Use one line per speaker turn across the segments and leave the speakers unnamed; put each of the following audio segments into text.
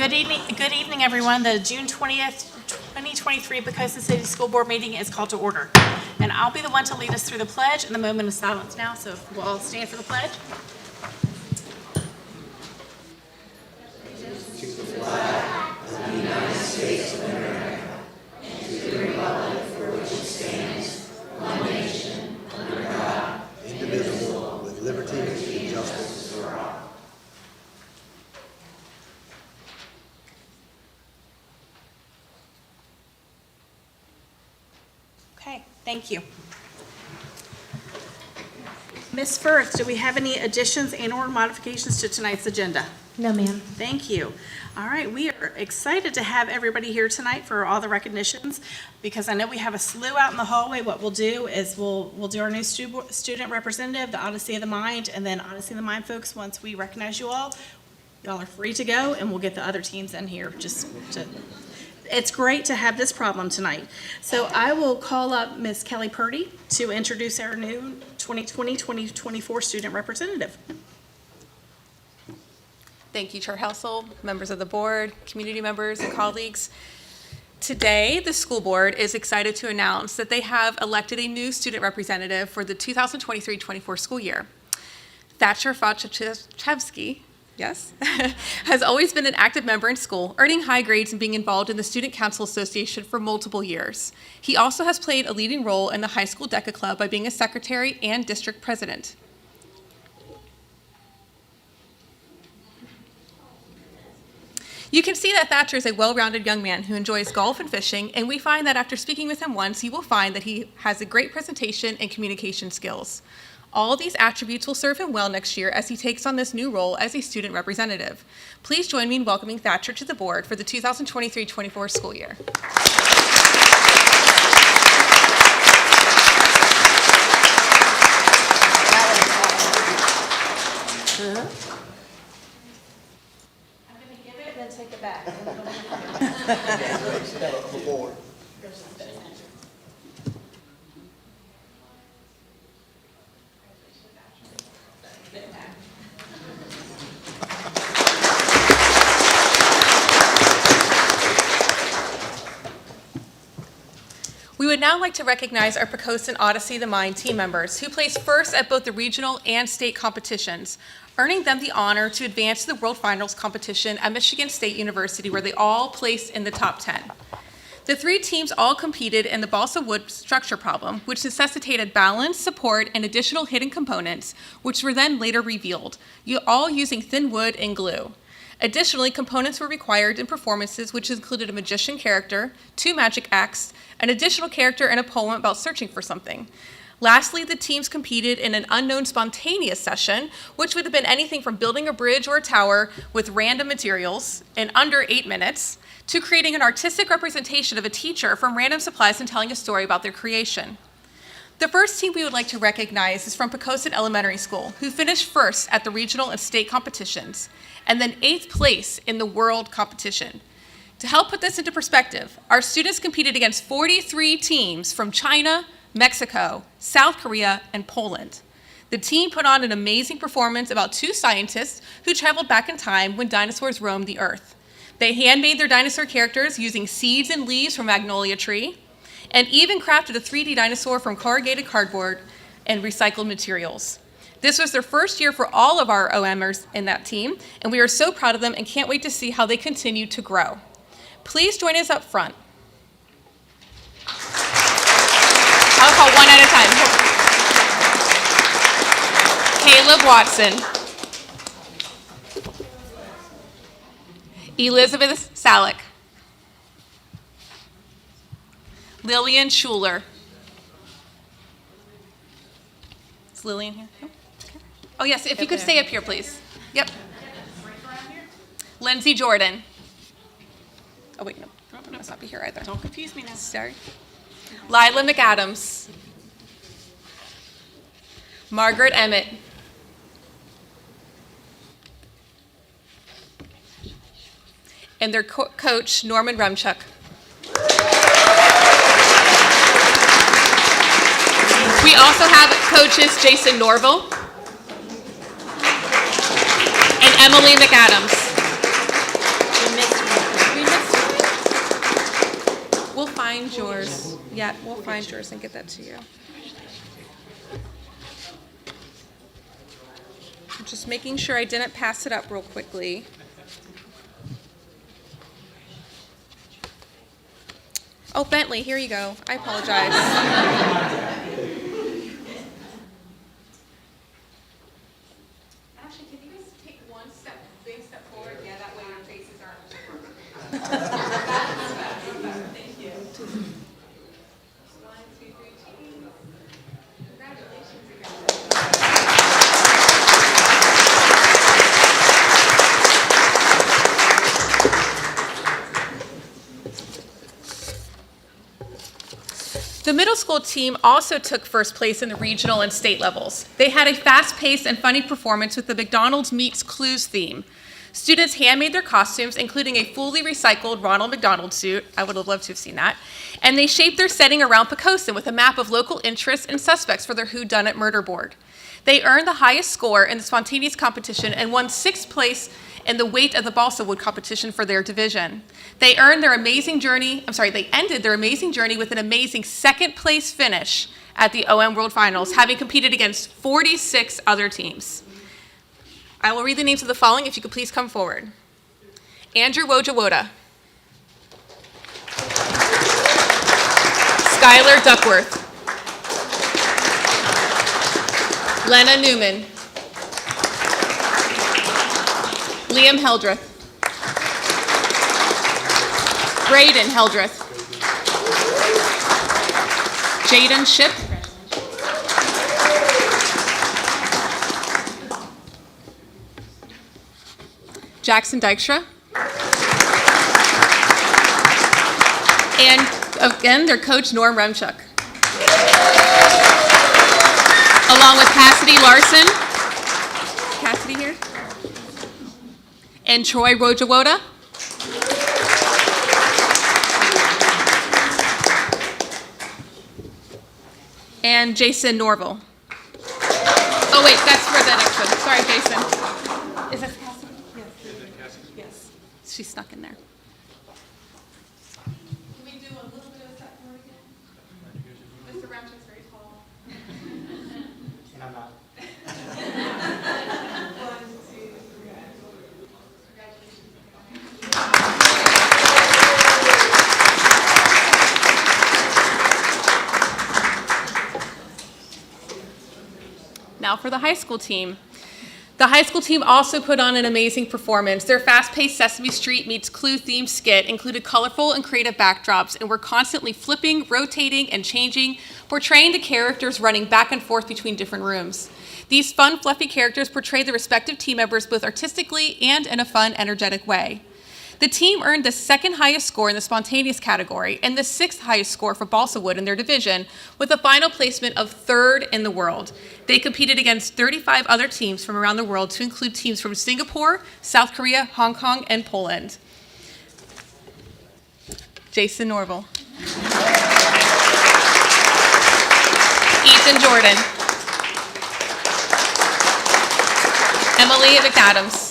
Good evening, everyone. The June 20th, 2023 Poquoson City School Board meeting is called to order. And I'll be the one to lead us through the pledge and the moment of silence now, so we'll all stand for the pledge.
To the flag of the United States of America and to the republic for which it stands, one nation, under God, indivisible, with liberty and justice for all.
Okay, thank you. Ms. Firth, do we have any additions and/or modifications to tonight's agenda?
No, ma'am.
Thank you. All right, we are excited to have everybody here tonight for all the recognitions, because I know we have a slew out in the hallway. What we'll do is we'll do our new student representative, the Odyssey of the Mind, and then Odyssey of the Mind folks, once we recognize you all, y'all are free to go, and we'll get the other teams in here just to... It's great to have this problem tonight. So I will call up Ms. Kelly Purdy to introduce our new 2020-2024 student representative.
Thank you, Chair Helsel, members of the board, community members, and colleagues. Today, the school board is excited to announce that they have elected a new student representative for the 2023-24 school year. Thatcher Fachevsky, yes, has always been an active member in school, earning high grades and being involved in the Student Council Association for multiple years. He also has played a leading role in the high school DECA Club by being a secretary and district president. You can see that Thatcher is a well-rounded young man who enjoys golf and fishing, and we find that after speaking with him once, you will find that he has a great presentation and communication skills. All these attributes will serve him well next year as he takes on this new role as a student representative. Please join me in welcoming Thatcher to the board for the 2023-24 school year.
Take it back.
We would now like to recognize our Poquoson Odyssey of the Mind team members who placed first at both the regional and state competitions, earning them the honor to advance to the World Finals competition at Michigan State University, where they all placed in the top 10. The three teams all competed in the balsa wood structure problem, which necessitated balance, support, and additional hidden components, which were then later revealed, all using thin wood and glue. Additionally, components were required in performances which included a magician character, 2 magic acts, an additional character, and a poem about searching for something. Lastly, the teams competed in an unknown spontaneous session, which would have been anything from building a bridge or a tower with random materials in under 8 minutes, to creating an artistic representation of a teacher from random supplies and telling a story about their creation. The first team we would like to recognize is from Poquoson Elementary School, who finished first at the regional and state competitions, and then 8th place in the world competition. To help put this into perspective, our students competed against 43 teams from China, Mexico, South Korea, and Poland. The team put on an amazing performance about 2 scientists who traveled back in time when dinosaurs roamed the earth. They handmade their dinosaur characters using seeds and leaves from magnolia tree, and even crafted a 3D dinosaur from corrugated cardboard and recycled materials. This was their first year for all of our OMers in that team, and we are so proud of them and can't wait to see how they continue to grow. Please join us up front. I'll call one at a time. Caleb Watson. Elizabeth Salick. Lillian Schuler. Is Lillian here? No? Okay. Oh, yes, if you could stay up here, please. Yep. Lindsay Jordan. Oh, wait, no. Must not be here either.
Don't confuse me now.
Sorry. Lila McAdams. Margaret Emmett. And their coach, Norman Remchuk. We also have coaches Jason Norville and Emily McAdams.
We missed
find yours. Yeah, we'll find yours and get that to you. I'm just making sure I didn't pass it up real quickly. Oh, Bentley, here you go. I apologize. Actually, can you guys take one big step forward? Yeah, that way your faces aren't. Thank you. 1, 2, 3, cheese. Congratulations again. The middle school team also took first place in the regional and state levels. They had a fast-paced and funny performance with the McDonald's Meets Clues theme. Students handmade their costumes, including a fully recycled Ronald McDonald suit. I would have loved to have seen that. And they shaped their setting around Poquoson with a map of local interests and suspects for their whodunit murder board. They earned the highest score in the spontaneous competition and won 6th place in the weight of the balsa wood competition for their division. They ended their amazing journey with an amazing 2nd place finish at the OM World Finals, having competed against 46 other teams. I will read the names of the following, if you could please come forward. Andrew Wojawoda. Skylar Duckworth. Lena Newman. Liam Heldreth. Braden Heldreth. Jaden Ship. Jackson Dykstra. And again, their coach, Norm Remchuk. Along with Cassidy Larson. Cassidy here. And Troy Rojawoda. And Jason Norville. Oh wait, that's for the next one. Sorry, Jason. Is that Cassidy? Yes. Yes. She's stuck in there. Can we do a little bit of a set forward again? Mr. Remchuk's very tall.
And I'm not.
1, 2, 3. Now for the high school team. The high school team also put on an amazing performance. Their fast-paced Sesame Street meets Clue-themed skit included colorful and creative backdrops and were constantly flipping, rotating, and changing, portraying the characters running back and forth between different rooms. These fun, fluffy characters portrayed the respective team members both artistically and in a fun, energetic way. The team earned the 2nd highest score in the spontaneous category and the 6th highest score for balsa wood in their division, with a final placement of 3rd in the world. They competed against 35 other teams from around the world, to include teams from Singapore, South Korea, Hong Kong, and Poland. Jason Norville. Ethan Jordan. Emily McAdams.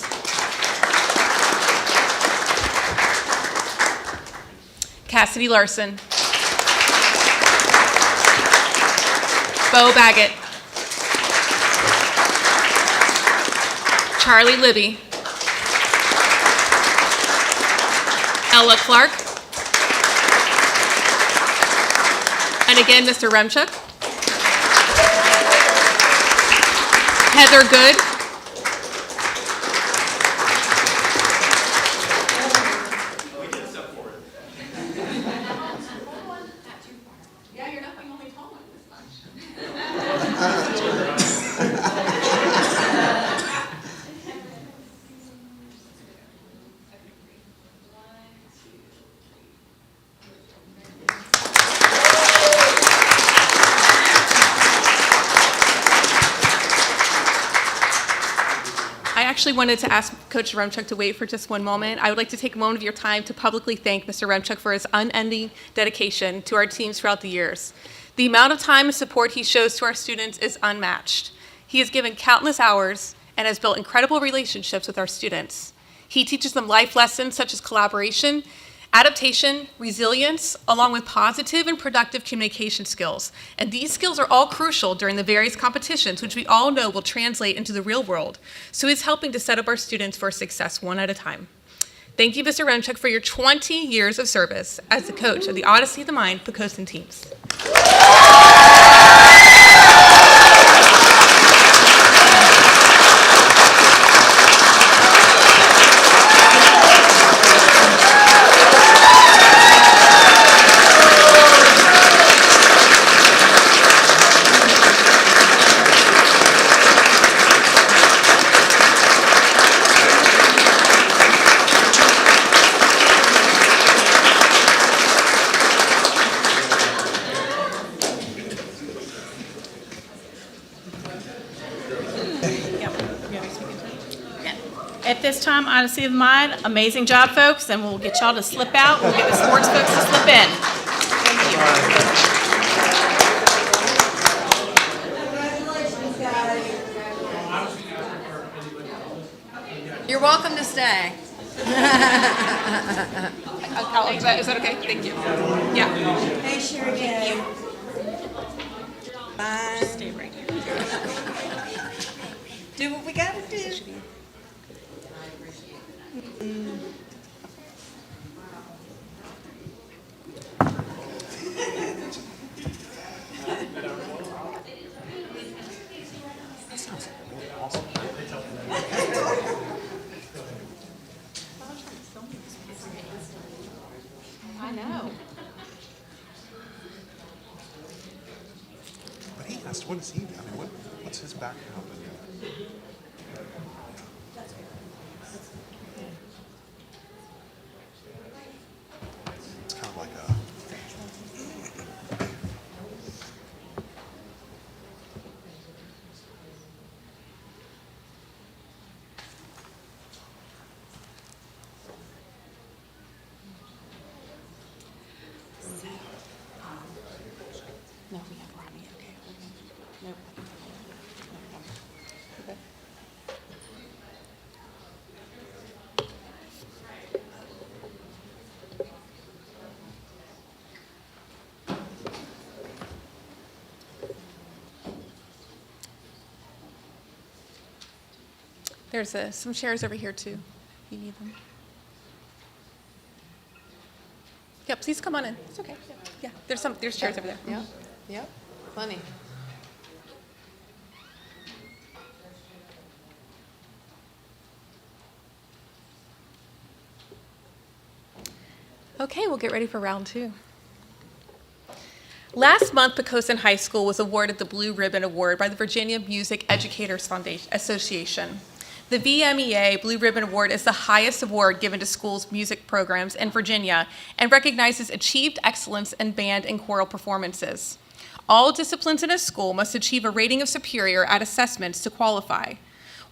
Cassidy Larson. Bo Baggett. Charlie Libby. Ella Clark. And again, Mr. Remchuk. Heather Good. Yeah, you're not the only tall one this much. I actually wanted to ask Coach Remchuk to wait for just one moment. I would like to take a moment of your time to publicly thank Mr. Remchuk for his unending dedication to our teams throughout the years. The amount of time and support he shows to our students is unmatched. He has given countless hours and has built incredible relationships with our students. He teaches them life lessons such as collaboration adaptation, resilience, along with positive and productive communication skills. And these skills are all crucial during the various competitions, which we all know will translate into the real world. So he's helping to set up our students for success one at a time. Thank you, Mr. Remchuk, for your 20 years of service as the coach of the Odyssey of the Mind Poquoson teams.
At this time, Odyssey of the Mind, amazing job, folks, and we'll get y'all to slip out. We'll get the sports folks to slip in.
You're welcome to stay.
Is that okay? Thank you. Yeah.
Hey, Sherry. Thank you. Bye.
Stay right here.
Do what we gotta do.
I know.
But he asked, what is he? I mean, what's his background? It's kind of like a.
No, we have Robbie, okay. Nope. Okay.
There's some chairs over here, too. You need them. Yeah, please come on in. It's okay. Yeah, there's chairs over there.
Yep, yep, plenty.
Okay, we'll get ready for round two. Last month, Poquoson High School was awarded the Blue Ribbon Award by the Virginia Music Educators Association. The VMEA Blue Ribbon Award is the highest award given to schools' music programs in Virginia and recognizes achieved excellence in band and choral performances. All disciplines in a school must achieve a rating of superior at assessments to qualify.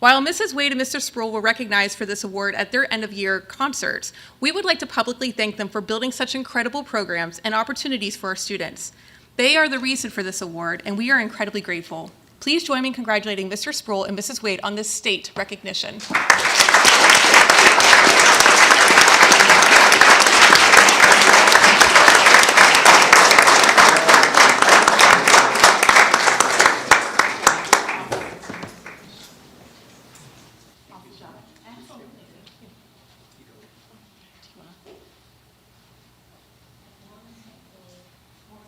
While Mrs. Wade and Mr. Sproul were recognized for this award at their end-of-year concerts, we would like to publicly thank them for building such incredible programs and opportunities for our students. They are the reason for this award, and we are incredibly grateful. Please join me in congratulating Mr. Sproul and Mrs. Wade on this state recognition.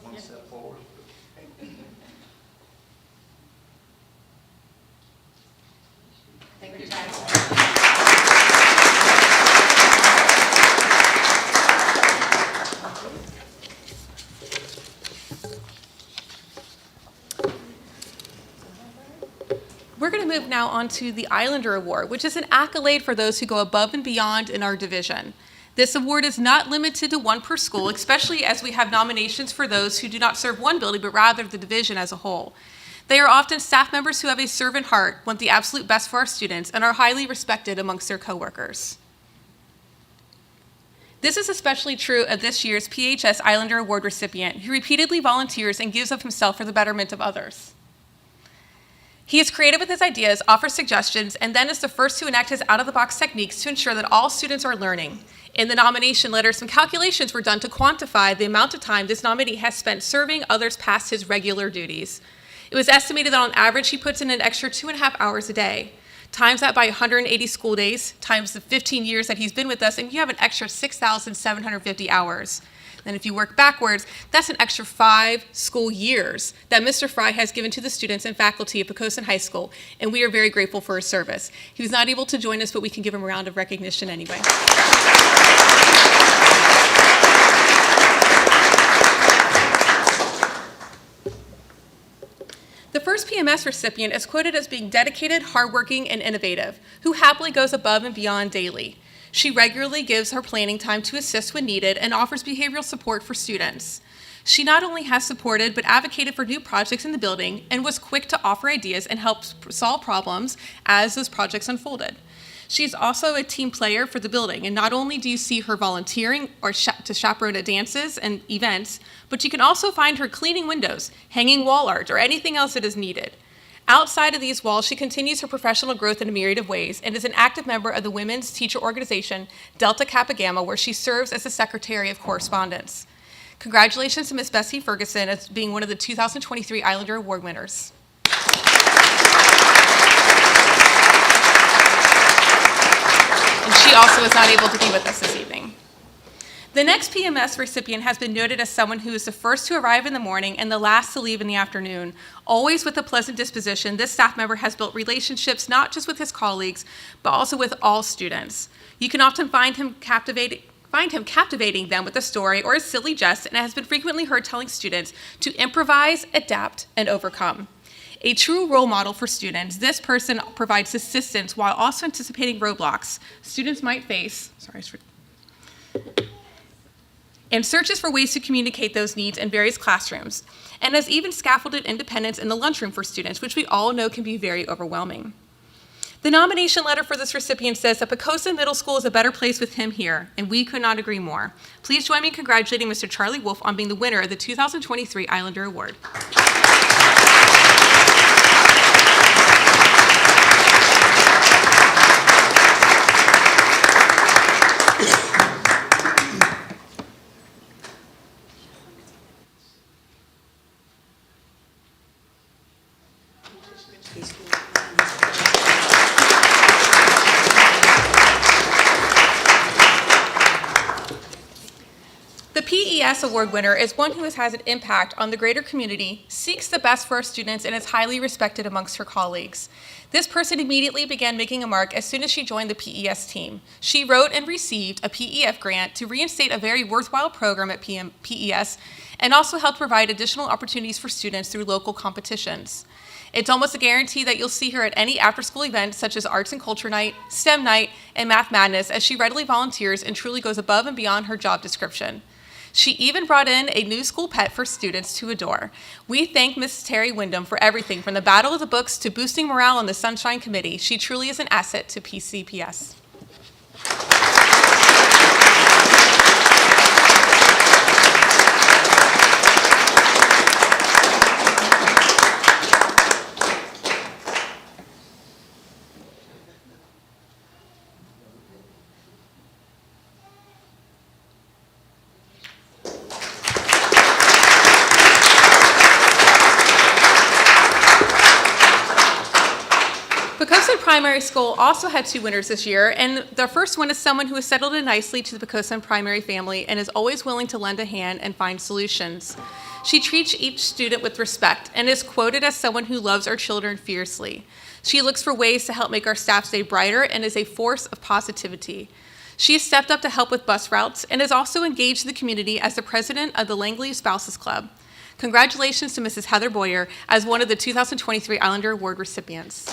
One step forward.
We're going to move now on to the Islander Award, which is an accolade for those who go above and beyond in our division. This award is not limited to one per school, especially as we have nominations for those who do not serve one building, but rather the division as a whole. They are often staff members who have a servant heart, want the absolute best for our students, and are highly respected amongst their coworkers. This is especially true of this year's PHS Islander Award recipient, who repeatedly volunteers and gives of himself for the betterment of others. He is creative with his ideas, offers suggestions, and then is the first to enact his out-of-the-box techniques to ensure that all students are learning. In the nomination letter, some calculations were done to quantify the amount of time this nominee has spent serving others past his regular duties. It was estimated that on average he puts in an extra 2.5 hours a day. Times that by 180 school days, times the 15 years that he's been with us, and you have an extra 6,750 hours. Then if you work backwards, that's an extra 5 school years that Mr. Fry has given to the students and faculty of Poquoson High School, and we are very grateful for his service. He was not able to join us, but we can give him a round of recognition anyway. The first PMS recipient is quoted as being dedicated, hardworking, and innovative, who happily goes above and beyond daily. She regularly gives her planning time to assist when needed and offers behavioral support for students. She not only has supported but advocated for new projects in the building and was quick to offer ideas and help solve problems as those projects unfolded. She's also a team player for the building, and not only do you see her volunteering or to chaperone at dances and events, but you can also find her cleaning windows, hanging wall art, or anything else that is needed. Outside of these walls, she continues her professional growth in a myriad of ways and is an active member of the women's teacher organization, Delta Kappa Gamma, where she serves as the Secretary of Correspondence. Congratulations to Ms. Bessie Ferguson as being one of the 2023 Islander Award winners. And she also is not able to be with us this evening. The next PMS recipient has been noted as someone who is the first to arrive in the morning and the last to leave in the afternoon. Always with a pleasant disposition, this staff member has built relationships not just with his colleagues, but also with all students. You can often find him captivating them with a story or a silly jest, and has been frequently heard telling students to improvise, adapt, and overcome. A true role model for students, this person provides assistance while also anticipating roadblocks students might face, and searches for ways to communicate those needs in various classrooms, and has even scaffolded independence in the lunchroom for students, which we all know can be very overwhelming. The nomination letter for this recipient says that Poquoson Middle School is a better place with him here, and we could not agree more. Please join me in congratulating Mr. Charlie Wolf on being the winner of the 2023 Islander Award. The PES award winner is one who has had an impact on the greater community, seeks the best for our students, and is highly respected amongst her colleagues. This person immediately began making a mark as soon as she joined the PES team. She wrote and received a PEF grant to reinstate a very worthwhile program at PES, and also helped provide additional opportunities for students through local competitions. It's almost a guarantee that you'll see her at any after-school event such as Arts and Culture Night, STEM Night, and Math Madness, as she readily volunteers and truly goes above and beyond her job description. She even brought in a new school pet for students to adore. We thank Mrs. Terry Wyndham for everything from the Battle of the Books to boosting morale on the Sunshine Committee. She truly is an asset to PCPS. Poquoson Primary School also had 2 winners this year, and the first one is someone who has settled in nicely to the Poquoson Primary family and is always willing to lend a hand and find solutions. She treats each student with respect and is quoted as someone who loves our children fiercely. She looks for ways to help make our staff stay brighter and is a force of positivity. She has stepped up to help with bus routes and is also engaged in the community as the president of the Langley Spouses Club. Congratulations to Mrs. Heather Boyer as one of the 2023 Islander Award recipients.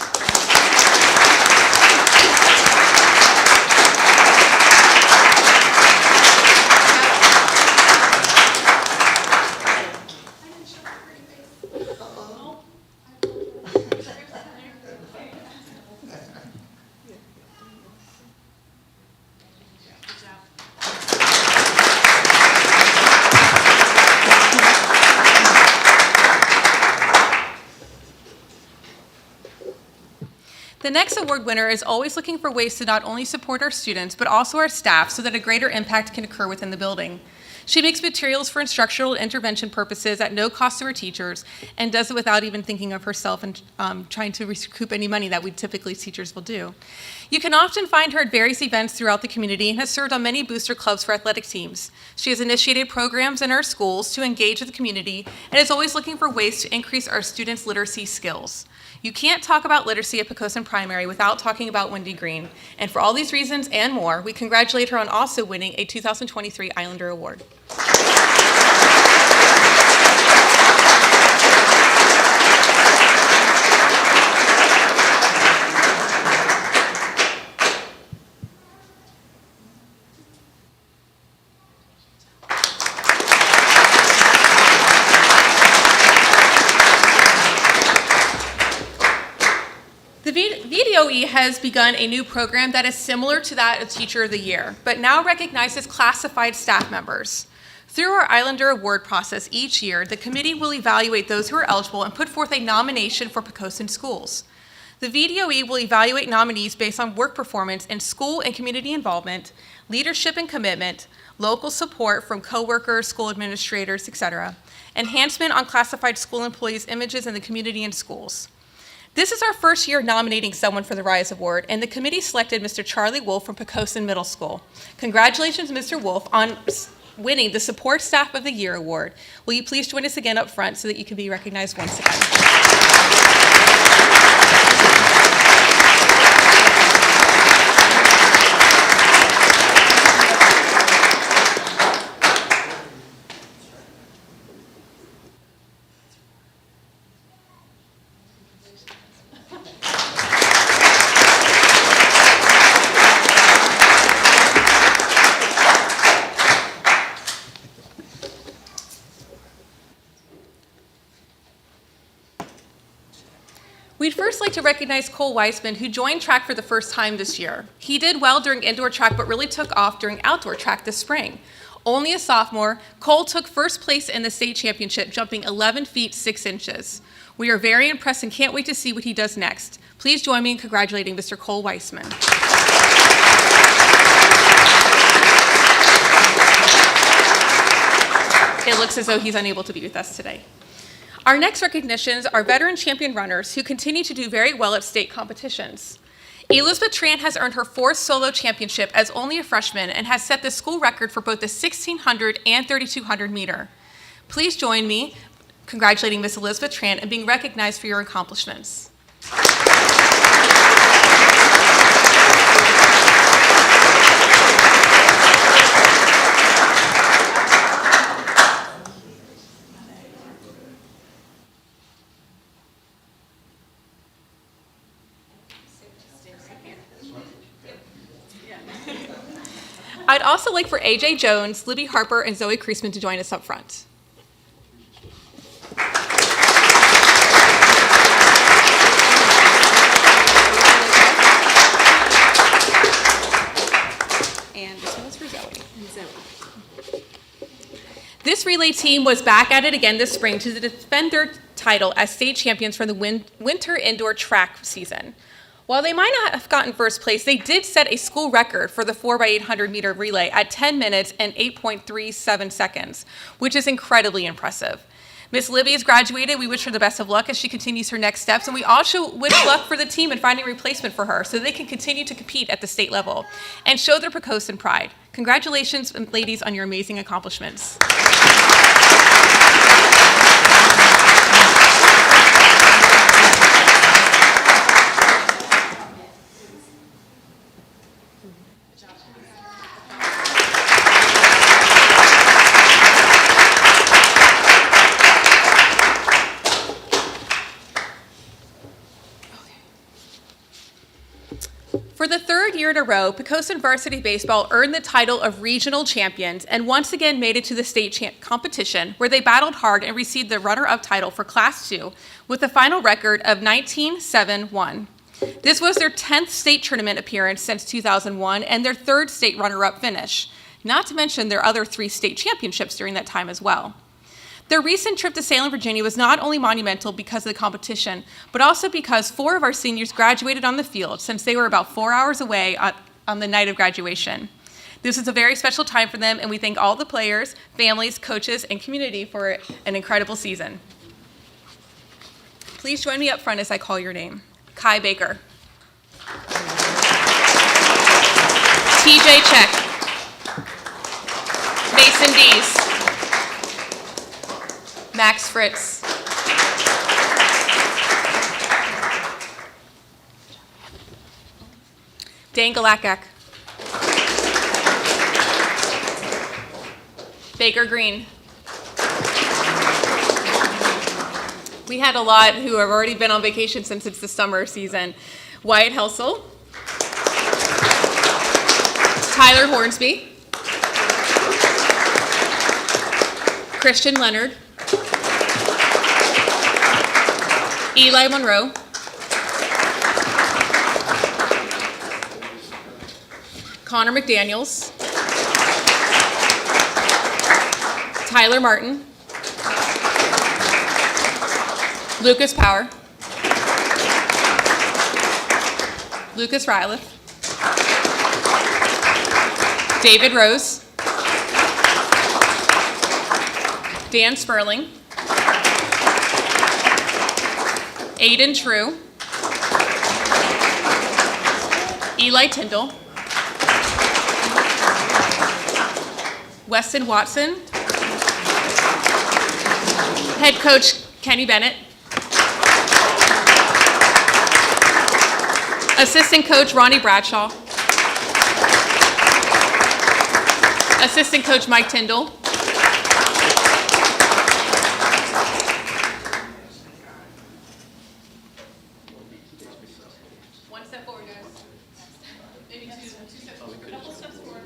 The next award winner is always looking for ways to not only support our students, but also our staff so that a greater impact can occur within the building. She makes materials for instructional intervention purposes at no cost to her teachers and does it without even thinking of herself and trying to recoup any money that we typically teachers will do. You can often find her at various events throughout the community and has served on many booster clubs for athletic teams. She has initiated programs in our schools to engage with the community and is always looking for ways to increase our students' literacy skills. You can't talk about literacy at Poquoson Primary without talking about Wendy Green. And for all these reasons and more, we congratulate her on also winning a 2023 Islander Award. The VDOE has begun a new program that is similar to that of Teacher of the Year, but now recognizes classified staff members. Through our Islander Award process each year, the committee will evaluate those who are eligible and put forth a nomination for Poquoson schools. The VDOE will evaluate nominees based on work performance in school and community involvement, leadership and commitment, local support from coworkers, school administrators, etc., enhancement on classified school employees' images in the community and schools. This is our first year nominating someone for the RISE Award, and the committee selected Mr. Charlie Wolf from Poquoson Middle School. Congratulations, Mr. Wolf, on winning the Support Staff of the Year Award. Will you please join us again up front so that you can be recognized once again? We'd first like to recognize Cole Weissman, who joined track for the first time this year. He did well during indoor track, but really took off during outdoor track this spring. Only a sophomore, Cole took first place in the state championship, jumping 11 feet 6 inches. We are very impressed and can't wait to see what he does next. Please join me in congratulating Mr. Cole Weissman. It looks as though he's unable to be with us today. Our next recognitions are veteran champion runners who continue to do very well at state competitions. Elizabeth Tran has earned her 4th solo championship as only a freshman and has set the school record for both the 1600 and 3200 meter. Please join me congratulating Miss Elizabeth Tran and being recognized for your accomplishments. I'd also like for AJ Jones, Libby Harper, and Zoe Kreisman to join us up front. And this one is for Zoe. This relay team was back at it again this spring to defend their title as state champions for the winter indoor track season. While they might not have gotten first place, they did set a school record for the 4x800 meter relay at 10 minutes and 8.37 seconds, which is incredibly impressive. Miss Libby has graduated. We wish her the best of luck as she continues her next steps, and we also wish luck for the team in finding a replacement for her so they can continue to compete at the state level and show their Poquoson pride. Congratulations, ladies, on your amazing accomplishments. For the 3rd year in a row, Poquoson Varsity Baseball earned the title of regional champions and once again made it to the state competition, where they battled hard and received the runner-up title for Class 2 with a final record of 19-7-1. This was their 10th state tournament appearance since 2001 and their 3rd state runner-up finish, not to mention their other 3 state championships during that time as well. Their recent trip to Salem, Virginia was not only monumental because of the competition, but also because 4 of our seniors graduated on the field since they were about 4 hours away on the night of graduation. This is a very special time for them, and we thank all the players, families, coaches, and community for an incredible season. Please join me up front as I call your name. Kai Baker. TJ Check. Mason Dees. Max Fritz. Dan Galakak. Baker Green. We had a lot who have already been on vacation since it's the summer season. Wyatt Helsel. Tyler Hornsby. Christian Leonard. Eli Monroe. Connor McDaniels. Tyler Martin. Lucas Power. Lucas Rylith. David Rose. Dan Sperling. Aiden True. Eli Tyndall. Weston Watson. Head coach Kenny Bennett. Assistant coach Ronnie Bradshaw. Assistant coach Mike Tyndall. One step forward, guys. Maybe two steps forward. A couple steps forward.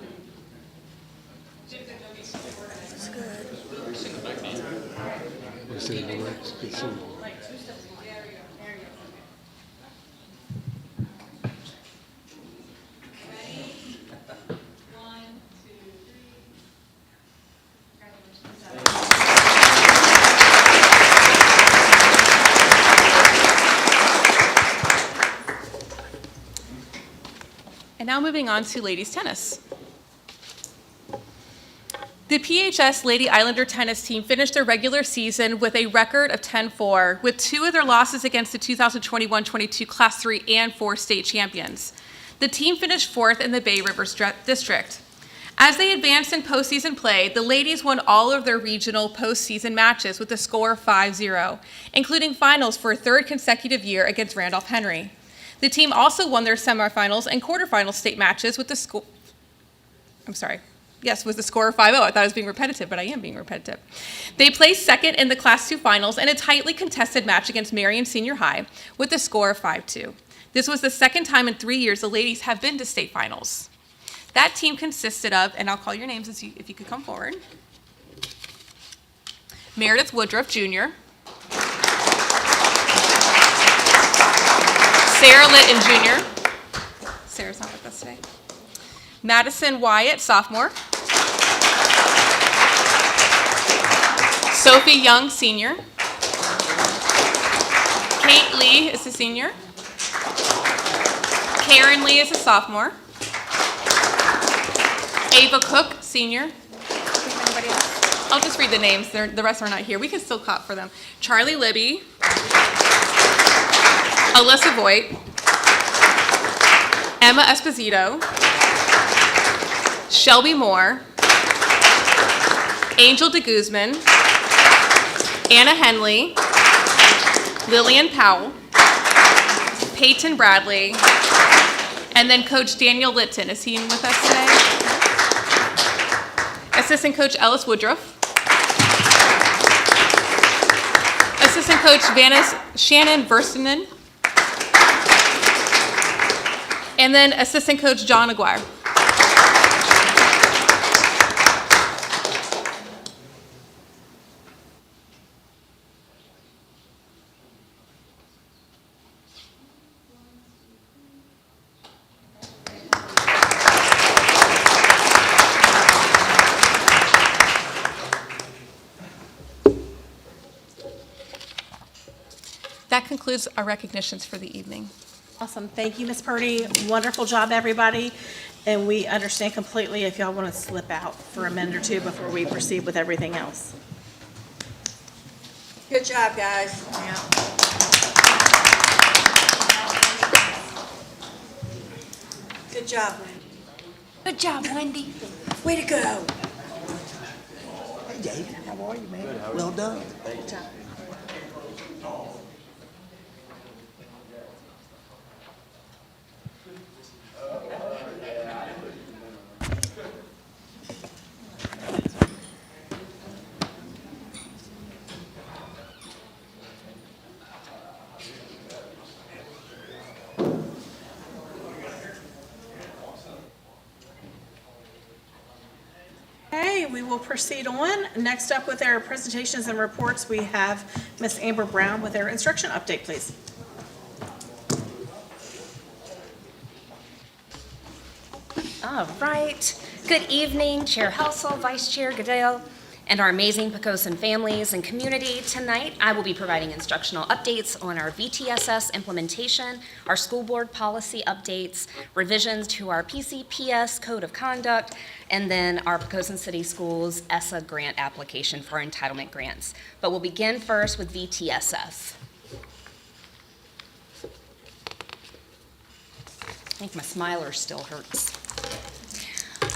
And now moving on to ladies tennis. The PHS Lady Islander tennis team finished their regular season with a record of 10-4, with 2 of their losses against the 2021-22 Class 3 and 4 state champions. The team finished 4th in the Bay Rivers District. As they advanced in postseason play, the ladies won all of their regional postseason matches with a score of 5-0, including finals for a 3rd consecutive year against Randolph Henry. The team also won their semifinals and quarterfinal state matches with the score. With the score of 5-0. I thought I was being repetitive, but I am being repetitive. They placed 2nd in the Class 2 finals in a tightly contested match against Marion Senior High with a score of 5-2. This was the 2nd time in 3 years the ladies have been to state finals. That team consisted of, and I'll call your names if you could come forward. Meredith Woodruff, Jr., Sarah Litton, Jr. Sarah's not with us today. Madison Wyatt, sophomore. Sophie Young, senior. Kate Lee is a senior. Karen Lee is a sophomore. Ava Cook, senior. Anybody else? I'll just read the names. The rest are not here. We can still clap for them. Charlie Libby. Alyssa Voigt. Emma Esposito. Shelby Moore. Angel de Guzman. Anna Henley. Lillian Powell. Peyton Bradley. And then Coach Daniel Litton. Is he with us today? Assistant Coach Ellis Woodruff. Assistant Coach Shannon Verstinen. And then Assistant Coach John Aguirre. concludes our recognitions for the evening.
Awesome. Thank you, Ms. Purdy. Wonderful job, everybody. And we understand completely if y'all want to slip out for a minute or two before we proceed with everything else.
Good job, guys. Good job, Wendy.
Good job, Wendy.
Way to go.
Hey, David, how are you, man? Well done.
Good job.
Okay, we will proceed on. Next up with our presentations and reports, we have Ms. Amber Brown with our instruction update, please.
All right. Good evening, Chair Helsel, Vice Chair Goodale, and our amazing Poquoson families and community. Tonight, I will be providing instructional updates on our VTSS implementation, our school board policy updates, revisions to our PCPS Code of Conduct, and then our Poquoson City Schools ESSA grant application for entitlement grants. But we'll begin first with VTSS. I think my smiler still hurts.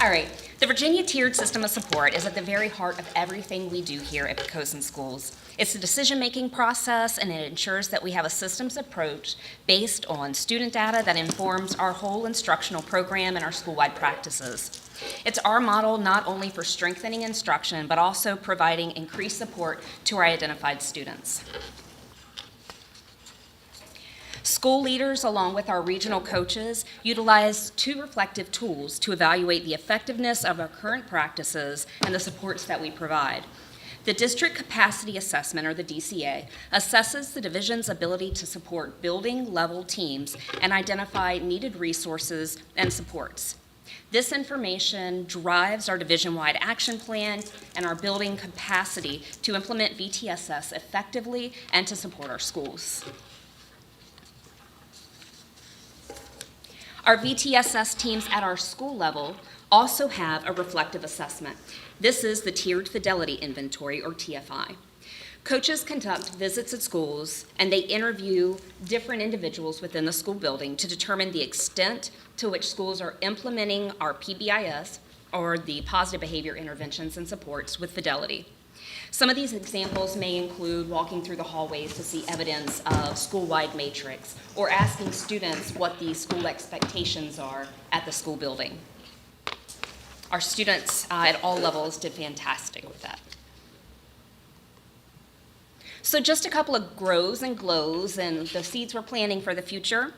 All right, the Virginia Tiered System of Support is at the very heart of everything we do here at Poquoson Schools. It's the decision-making process, and it ensures that we have a systems approach based on student data that informs our whole instructional program and our school-wide practices. It's our model not only for strengthening instruction, but also providing increased support to our identified students. School leaders, along with our regional coaches, utilize two reflective tools to evaluate the effectiveness of our current practices and the supports that we provide. The District Capacity Assessment, or the DCA, assesses the division's ability to support building-level teams and identify needed resources and supports. This information drives our division-wide action plan and our building capacity to implement VTSS effectively and to support our schools. Our VTSS teams at our school level also have a reflective assessment. This is the Tiered Fidelity Inventory, or TFI. Coaches conduct visits at schools, and they interview different individuals within the school building to determine the extent to which schools are implementing our PBIS, or the Positive Behavior Interventions and Supports, with fidelity. Some of these examples may include walking through the hallways to see evidence of school-wide matrix, or asking students what the school expectations are at the school building. Our students at all levels did fantastic with that. So just a couple of grows and glows and the seeds we're planting for the future.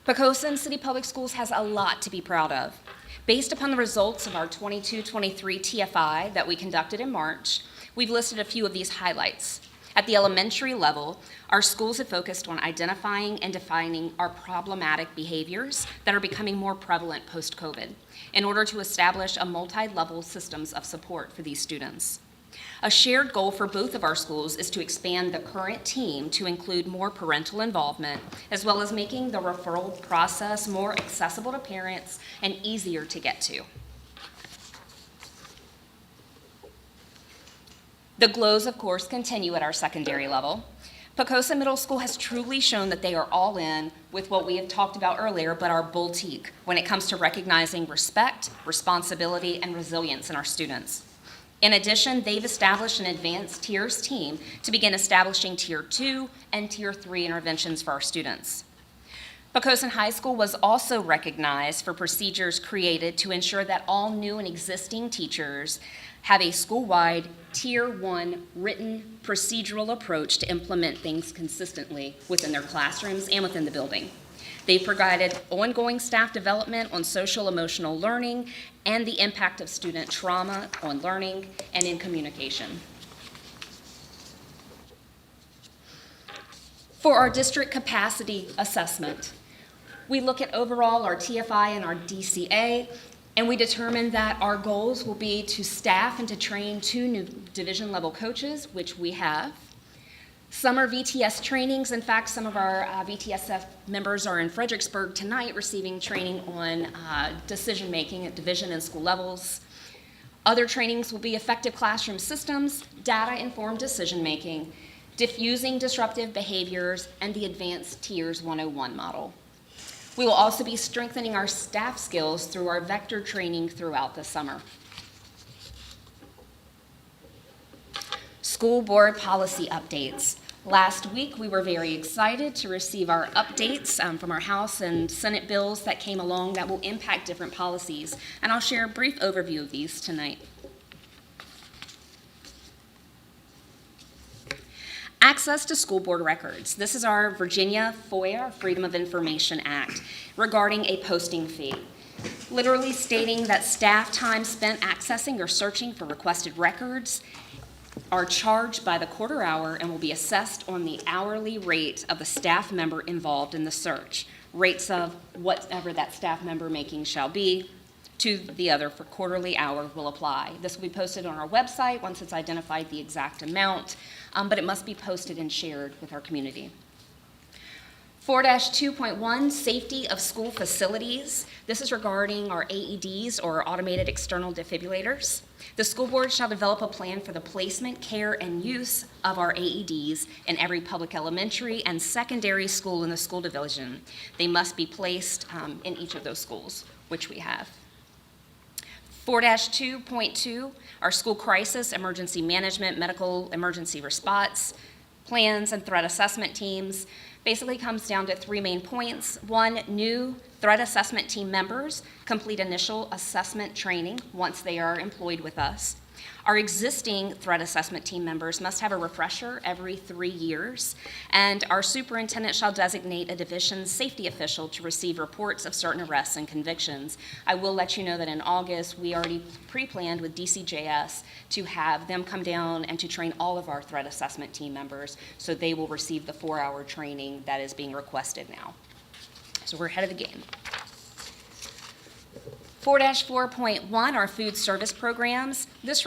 Poquoson City Public Schools has a lot to be proud of. Based upon the results of our 22-23 TFI that we conducted in March, we've listed a few of these highlights. At the elementary level, our schools have focused on identifying and defining our problematic behaviors that are becoming more prevalent post-COVID in order to establish a multi-level systems of support for these students. A shared goal for both of our schools is to expand the current team to include more parental involvement, as well as making the referral process more accessible to parents and easier to get to. The glows, of course, continue at our secondary level. Poquoson Middle School has truly shown that they are all in with what we have talked about earlier, but our boutique when it comes to recognizing respect, responsibility, and resilience in our students. In addition, they've established an advanced tiers team to begin establishing Tier 2 and Tier 3 interventions for our students. Poquoson High School was also recognized for procedures created to ensure that all new and existing teachers have a school-wide Tier 1 written procedural approach to implement things consistently within their classrooms and within the building. They've provided ongoing staff development on social emotional learning and the impact of student trauma on learning and in communication. For our district capacity assessment, we look at overall our TFI and our DCA, and we determined that our goals will be to staff and to train 2 new division level coaches, which we have, Summer VTS trainings. In fact, some of our VTSF members are in Fredericksburg tonight receiving training on decision-making at division and school levels. Other trainings will be effective classroom systems, data-informed decision-making, diffusing disruptive behaviors, and the Advanced Tiers 101 model. We will also be strengthening our staff skills through our vector training throughout the summer. School board policy updates. Last week, we were very excited to receive our updates from our House and Senate bills that came along that will impact different policies, and I'll share a brief overview of these tonight. Access to school board records. This is our Virginia FOIA, Freedom of Information Act, regarding a posting fee, literally stating that staff time spent accessing or searching for requested records are charged by the quarter hour and will be assessed on the hourly rate of the staff member involved in the search. Rates of whatever that staff member making shall be to the other for quarterly hour will apply. This will be posted on our website once it's identified the exact amount, but it must be posted and shared with our community. 4-2.1, safety of school facilities. This is regarding our AEDs, or automated external defibrillators. The school board shall develop a plan for the placement, care, and use of our AEDs in every public elementary and secondary school in the school division. They must be placed in each of those schools, which we have. 4-2.2, our school crisis, emergency management, medical emergency response plans, and threat assessment teams. Basically comes down to three main points. One, new threat assessment team members complete initial assessment training once they are employed with us. Our existing threat assessment team members must have a refresher every 3 years, and our superintendent shall designate a division safety official to receive reports of certain arrests and convictions. I will let you know that in August, we already pre-planned with DCJS to have them come down and to train all of our threat assessment team members, so they will receive the 4-hour training that is being requested now. So we're ahead of the game. 4-4.1, our food service programs. This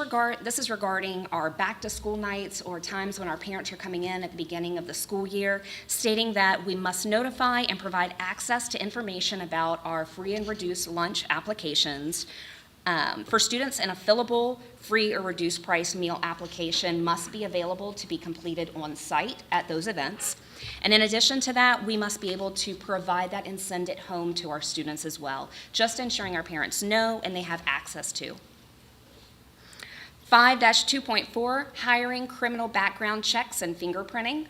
is regarding our back-to-school nights or times when our parents are coming in at the beginning of the school year, stating that we must notify and provide access to information about our free and reduced lunch applications. For students, an fillable free or reduced price meal application must be available to be completed on site at those events. And in addition to that, we must be able to provide that and send it home to our students as well, just ensuring our parents know and they have access to. 5-2.4, hiring, criminal background checks, and fingerprinting.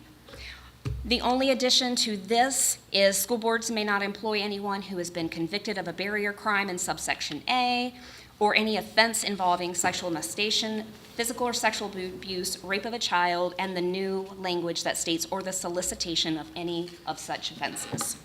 The only addition to this is school boards may not employ anyone who has been convicted of a barrier crime in subsection A, or any offense involving sexual molestation, physical or sexual abuse, rape of a child, and the new language that states, or the solicitation of any of such offenses.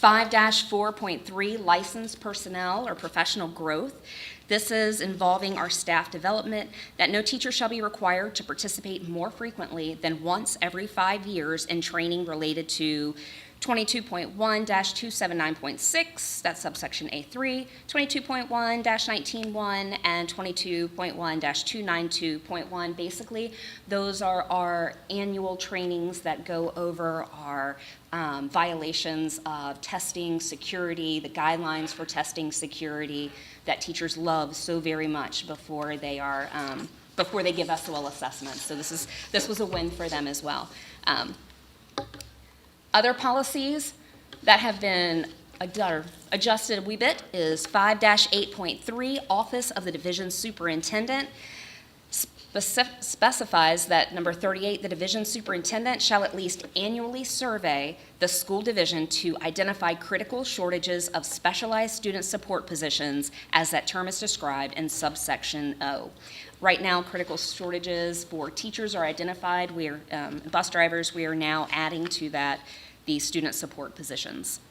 5-4.3, licensed personnel or professional growth. This is involving our staff development, that no teacher shall be required to participate more frequently than once every 5 years in training related to 22.1-279.6, that's subsection A3, 22.1-19.1, and 22.1-292.1. Basically, those are our annual trainings that go over our violations of testing security, the guidelines for testing security that teachers love so very much before they are before they give us SOL assessments. So this was a win for them as well. Other policies that have been adjusted a wee bit is 5-8.3, Office of the Division Superintendent. Specifies that number 38, the division superintendent shall at least annually survey the school division to identify critical shortages of specialized student support positions as that term is described in subsection O. Right now, critical shortages for teachers are identified. Bus drivers, we are now adding to that the student support positions.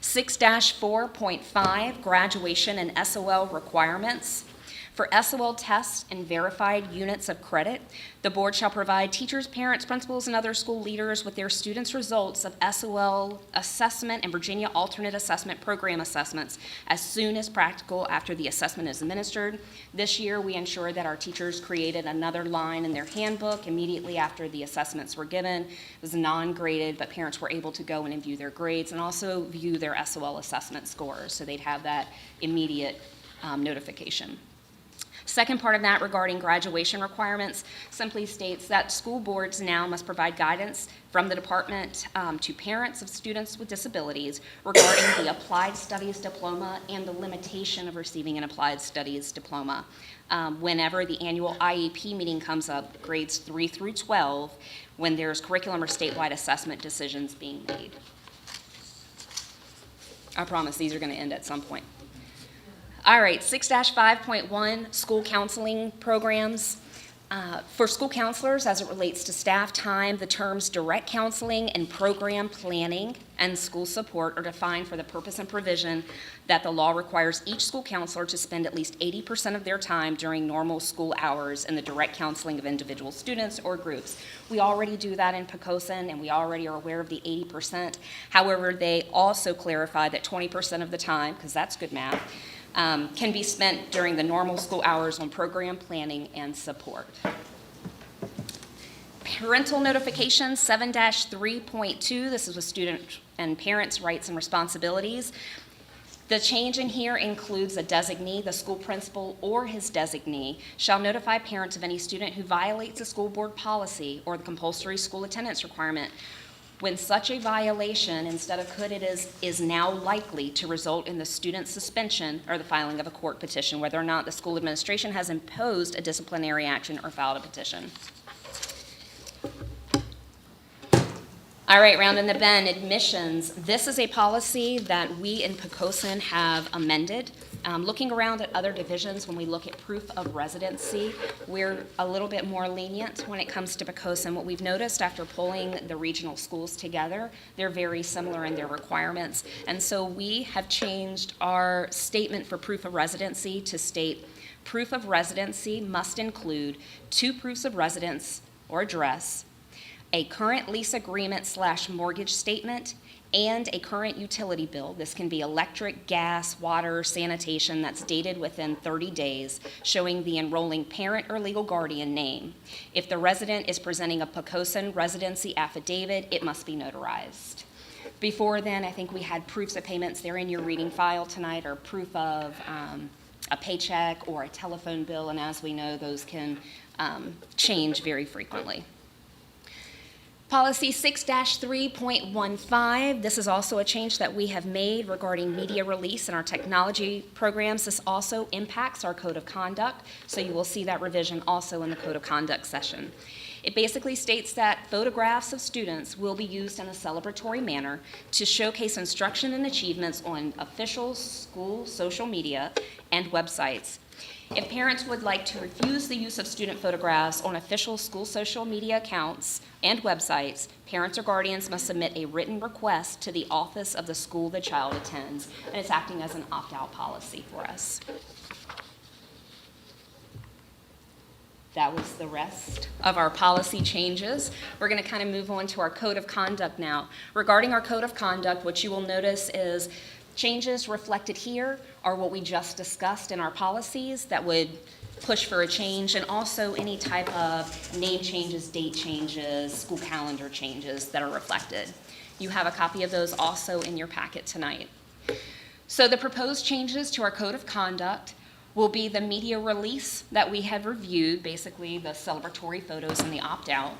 6-4.5, graduation and SOL requirements. For SOL tests and verified units of credit, the board shall provide teachers, parents, principals, and other school leaders with their students' results of SOL assessment and Virginia alternate assessment program assessments as soon as practical after the assessment is administered. This year, we ensured that our teachers created another line in their handbook immediately after the assessments were given. It was non-graded, but parents were able to go in and view their grades and also view their SOL assessment scores, so they'd have that immediate notification. Second part of that regarding graduation requirements simply states that school boards now must provide guidance from the department to parents of students with disabilities regarding the applied studies diploma and the limitation of receiving an applied studies diploma. Whenever the annual IEP meeting comes up, grades 3 through 12, when there's curriculum or statewide assessment decisions being made. I promise these are going to end at some point. All right, 6-5.1, school counseling programs. For school counselors, as it relates to staff time, the terms direct counseling and program planning and school support are defined for the purpose and provision that the law requires each school counselor to spend at least 80% of their time during normal school hours in the direct counseling of individual students or groups. We already do that in Poquoson, and we already are aware of the 80%. However, they also clarify that 20% of the time, because that's good math, can be spent during the normal school hours on program planning and support. Parental notification 7-3.2, this is with student and parents' rights and responsibilities. The change in here includes a designee, the school principal or his designee shall notify parents of any student who violates a school board policy or the compulsory school attendance requirement. When such a violation, instead of could, it is now likely to result in the student's suspension or the filing of a court petition, whether or not the school administration has imposed a disciplinary action or filed a petition. All right, rounding the bend, admissions. This is a policy that we in Poquoson have amended. Looking around at other divisions, when we look at proof of residency, we're a little bit more lenient when it comes to Poquoson. What we've noticed after pulling the regional schools together, they're very similar in their requirements. And so we have changed our statement for proof of residency to state proof of residency must include 2 proofs of residence or address, a current lease agreement / mortgage statement, and a current utility bill. This can be electric, gas, water, sanitation that's dated within 30 days, showing the enrolling parent or legal guardian name. If the resident is presenting a Poquoson residency affidavit, it must be notarized. Before then, I think we had proofs of payments. They're in your reading file tonight, or proof of a paycheck or a telephone bill, and as we know, those can change very frequently. Policy 6-3.15, this is also a change that we have made regarding media release in our technology programs. This also impacts our code of conduct, so you will see that revision also in the code of conduct session. It basically states that photographs of students will be used in a celebratory manner to showcase instruction and achievements on official school social media and websites. If parents would like to refuse the use of student photographs on official school social media accounts and websites, parents or guardians must submit a written request to the office of the school the child attends, and it's acting as an opt-out policy for us. That was the rest of our policy changes. We're going to kind of move on to our code of conduct now. Regarding our code of conduct, what you will notice is changes reflected here are what we just discussed in our policies that would push for a change, and also any type of name changes, date changes, school calendar changes that are reflected. You have a copy of those also in your packet tonight. So the proposed changes to our code of conduct will be the media release that we have reviewed, basically the celebratory photos and the opt-out.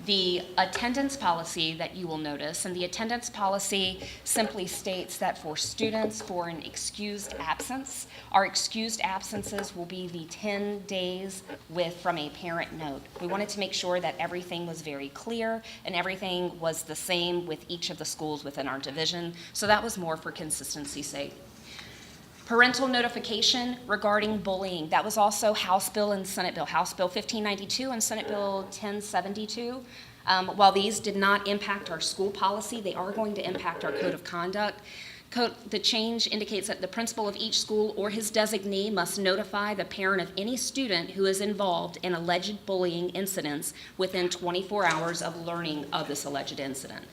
The attendance policy that you will notice, and the attendance policy simply states that for students for an excused absence, our excused absences will be the 10 days from a parent note. We wanted to make sure that everything was very clear and everything was the same with each of the schools within our division, so that was more for consistency's sake. Parental notification regarding bullying. That was also House Bill and Senate Bill. House Bill 1592 and Senate Bill 1072. While these did not impact our school policy, they are going to impact our code of conduct. The change indicates that the principal of each school or his designee must notify the parent of any student who is involved in alleged bullying incidents within 24 hours of learning of this alleged incident.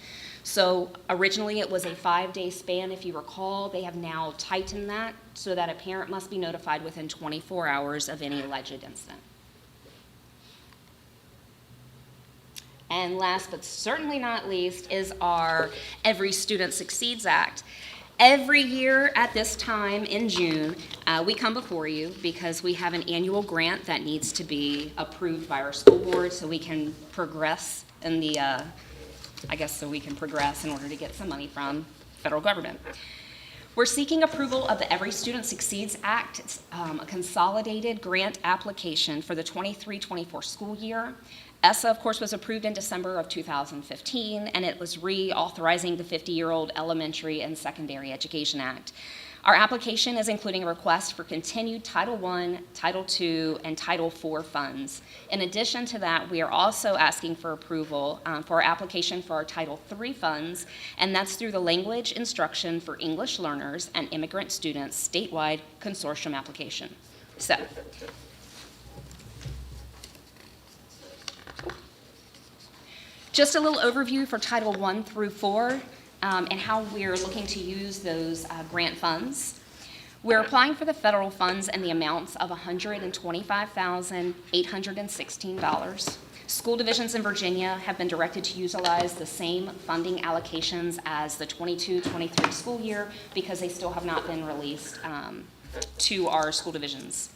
So originally it was a 5-day span, if you recall. They have now tightened that so that a parent must be notified within 24 hours of any alleged incident. And last but certainly not least is our Every Student Succeeds Act. Every year at this time in June, we come before you because we have an annual grant that needs to be approved by our school board so we can progress in the, so we can progress in order to get some money from federal government. We're seeking approval of the Every Student Succeeds Act. It's a consolidated grant application for the 23-24 school year. ESSA, of course, was approved in December of 2015, and it was reauthorizing the 50-year-old Elementary and Secondary Education Act. Our application is including a request for continued Title I, Title II, and Title IV funds. In addition to that, we are also asking for approval for our application for our Title III funds, and that's through the Language Instruction for English Learners and Immigrant Students statewide consortium application. So, just a little overview for Title I through IV and how we're looking to use those grant funds. We're applying for the federal funds in the amounts of $125,816. School divisions in Virginia have been directed to utilize the same funding allocations as the 22-23 school year because they still have not been released to our school divisions.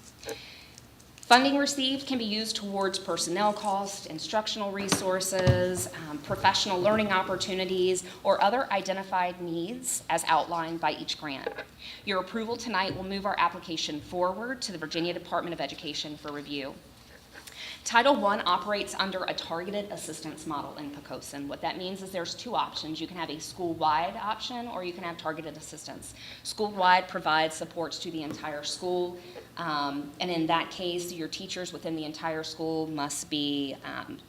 Funding received can be used towards personnel costs, instructional resources, professional learning opportunities, or other identified needs as outlined by each grant. Your approval tonight will move our application forward to the Virginia Department of Education for review. Title I operates under a targeted assistance model in Poquoson. What that means is there's two options. You can have a school-wide option or you can have targeted assistance. School-wide provides supports to the entire school, and in that case, your teachers within the entire school must be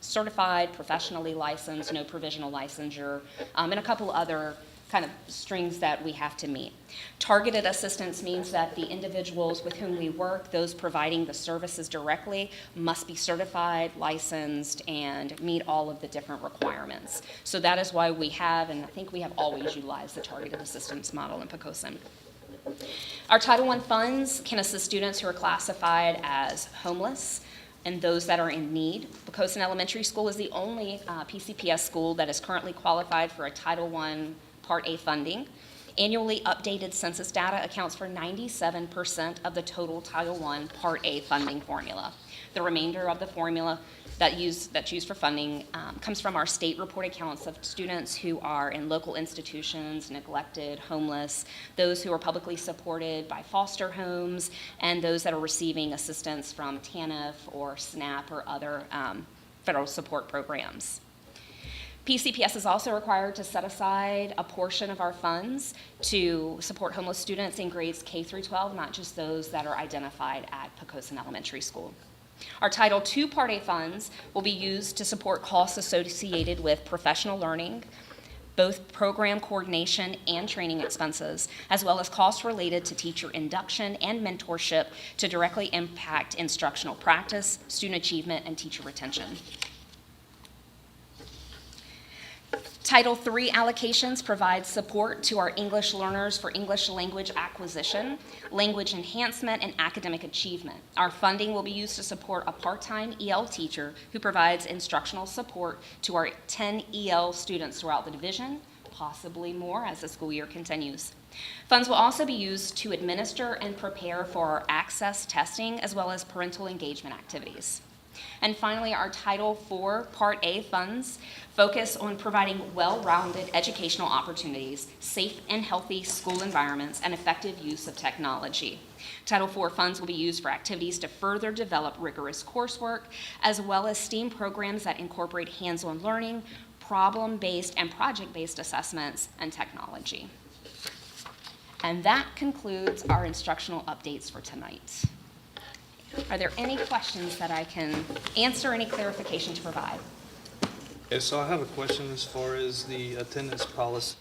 certified, professionally licensed, no provisional licensure, and a couple other kind of strings that we have to meet. Targeted assistance means that the individuals with whom we work, those providing the services directly, must be certified, licensed, and meet all of the different requirements. So that is why we have, and I think we have always utilized the targeted assistance model in Poquoson. Our Title I funds can assist students who are classified as homeless and those that are in need. Poquoson Elementary School is the only PCPS school that is currently qualified for a Title I Part A funding. Annually updated census data accounts for 97% of the total Title I Part A funding formula. The remainder of the formula that's used for funding comes from our state reported counts of students who are in local institutions, neglected, homeless, those who are publicly supported by foster homes, and those that are receiving assistance from TANF or SNAP or other federal support programs. PCPS is also required to set aside a portion of our funds to support homeless students in grades K through 12, not just those that are identified at Poquoson Elementary School. Our Title II Part A funds will be used to support costs associated with professional learning, both program coordination and training expenses, as well as costs related to teacher induction and mentorship to directly impact instructional practice, student achievement, and teacher retention. Title III allocations provide support to our English learners for English language acquisition, language enhancement, and academic achievement. Our funding will be used to support a part-time EL teacher who provides instructional support to our 10 EL students throughout the division, possibly more as the school year continues. Funds will also be used to administer and prepare for our access testing as well as parental engagement activities. And finally, our Title IV Part A funds focus on providing well-rounded educational opportunities, safe and healthy school environments, and effective use of technology. Title IV funds will be used for activities to further develop rigorous coursework, as well as STEAM programs that incorporate hands-on learning, problem-based and project-based assessments, and technology. And that concludes our instructional updates for tonight. Are there any questions that I can answer, any clarification to provide?
Okay, so I have a question as far as the attendance policy.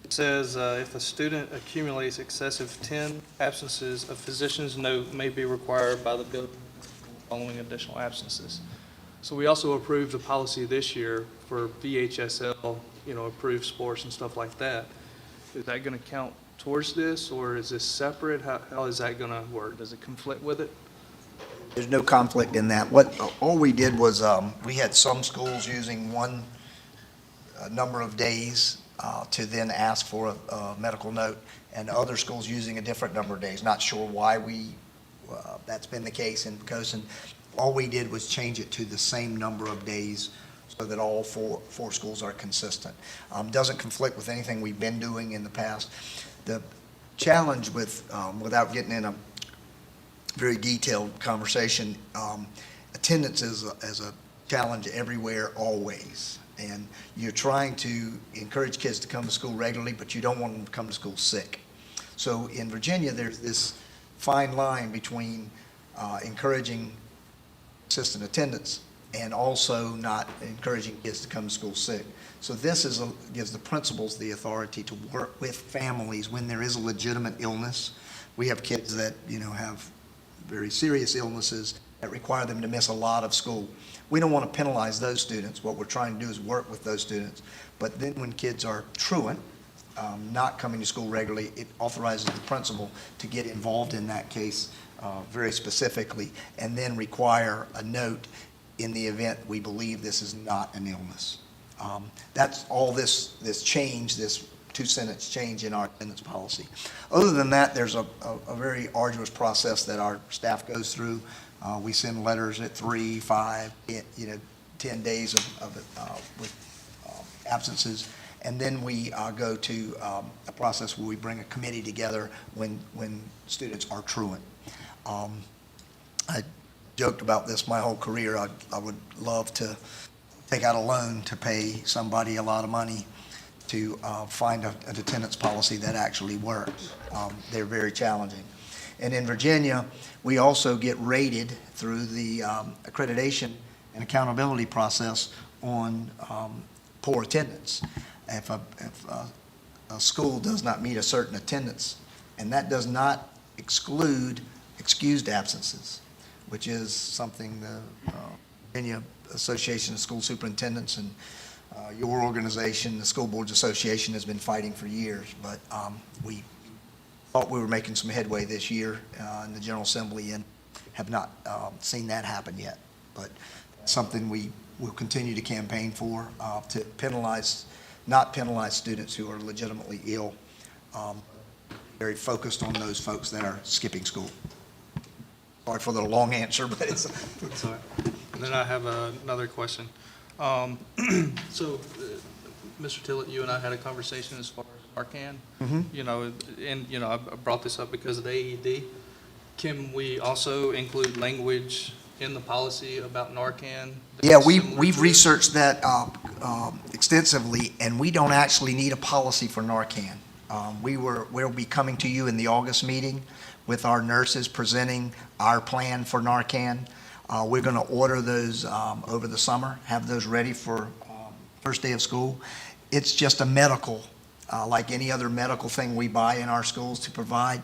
It says, if a student accumulates excessive 10 absences, a physician's note may be required by the building following additional absences. So we also approved a policy this year for VHSL, approved sports and stuff like that. Is that going to count towards this, or is this separate? How is that going to work? Does it conflict with it?
There's no conflict in that. All we did was, we had some schools using one number of days to then ask for a medical note, and other schools using a different number of days. Not sure why that's been the case in Poquoson. All we did was change it to the same number of days so that all four schools are consistent. Doesn't conflict with anything we've been doing in the past. The challenge without getting in a very detailed conversation, attendance is a challenge everywhere, always. And you're trying to encourage kids to come to school regularly, but you don't want them to come to school sick. So in Virginia, there's this fine line between encouraging consistent attendance and also not encouraging kids to come to school sick. So this gives the principals the authority to work with families when there is a legitimate illness. We have kids that, have very serious illnesses that require them to miss a lot of school. We don't want to penalize those students. What we're trying to do is work with those students. But then when kids are truant, not coming to school regularly, it authorizes the principal to get involved in that case very specifically, and then require a note in the event we believe this is not an illness. That's all this change, this two-sentence change in our attendance policy. Other than that, there's a very arduous process that our staff goes through. We send letters at 3, 5, 10 days with absences. And then we go to a process where we bring a committee together when students are truant. I joked about this my whole career. I would love to take out a loan to pay somebody a lot of money to find an attendance policy that actually works. They're very challenging. And in Virginia, we also get rated through the accreditation and accountability process on poor attendance. If a school does not meet a certain attendance, and that does not exclude excused absences, which is something the Virginia Association of School Superintendents and your organization, the School Boards Association, has been fighting for years. But we thought we were making some headway this year in the General Assembly and have not seen that happen yet. But something we will continue to campaign for, to not penalize students who are legitimately ill. Very focused on those folks that are skipping school. Sorry for the long answer, but it's.
Sorry. And then I have another question. So, Mr. Tillett, you and I had a conversation as far as Narcan.
Mm-hmm.
I brought this up because of the AED. Can we also include language in the policy about Narcan?
Yeah, we've researched that extensively, and we don't actually need a policy for Narcan. We'll be coming to you in the August meeting with our nurses presenting our plan for Narcan. We're going to order those over the summer, have those ready for first day of school. It's just a medical, like any other medical thing we buy in our schools to provide.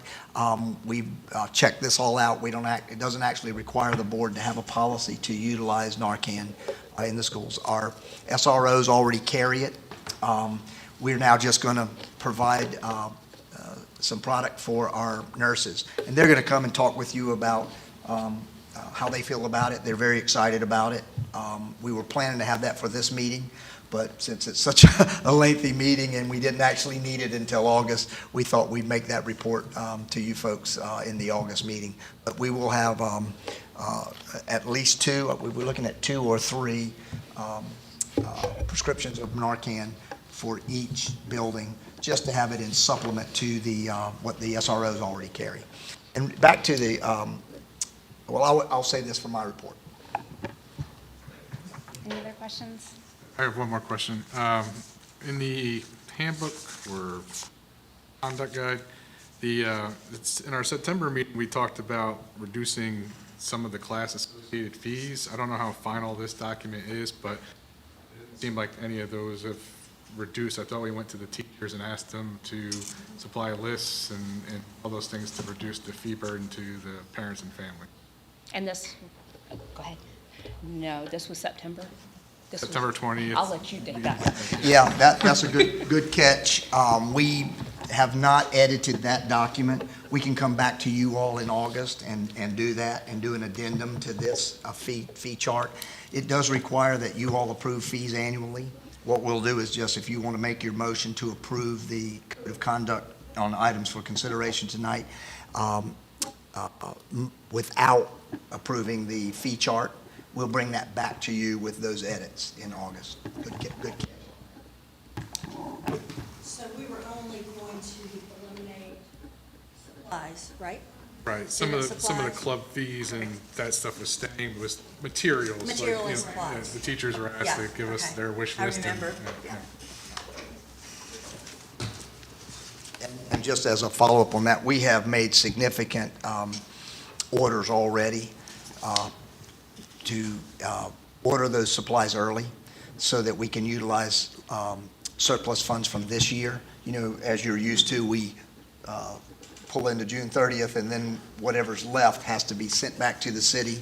We've checked this all out. It doesn't actually require the board to have a policy to utilize Narcan in the schools. Our SROs already carry it. We're now just going to provide some product for our nurses. And they're going to come and talk with you about how they feel about it. They're very excited about it. We were planning to have that for this meeting, but since it's such a lengthy meeting and we didn't actually need it until August, we thought we'd make that report to you folks in the August meeting. But we will have at least two, we're looking at 2 or 3 prescriptions of Narcan for each building, just to have it in supplement to the what the SROs already carry. And back to the, I'll say this for my report.
Any other questions?
I have one more question. In the handbook or conduct guide, it's in our September meeting, we talked about reducing some of the class associated fees. I don't know how final this document is, but it didn't seem like any of those have reduce. I thought we went to the teachers and asked them to supply lists and all those things to reduce the fee burden to the parents and family.
And this, oh, go ahead. No, this was September. This was-
September 20th.
I'll let you take that one.
Yeah, that's a good catch. We have not edited that document. We can come back to you all in August and do that, and do an addendum to this, a fee chart. It does require that you all approve fees annually. What we'll do is just, if you want to make your motion to approve the code of conduct on items for consideration tonight, without approving the fee chart, we'll bring that back to you with those edits in August. Good catch.
So we were only going to eliminate supplies, right?
Right, some of the
Supplies.
club fees and that stuff was staying, was materials. like,
Material and
you know,
supplies.
The teachers were asked to
Yeah,
give us
okay.
their wish
I
list. and-
remember, yeah.
And just as a follow-up on that, we have made significant orders already to order those supplies early so that we can utilize surplus funds from this year. You know, as you're used to, we pull into June 30th, and then whatever's left has to be sent back to the city,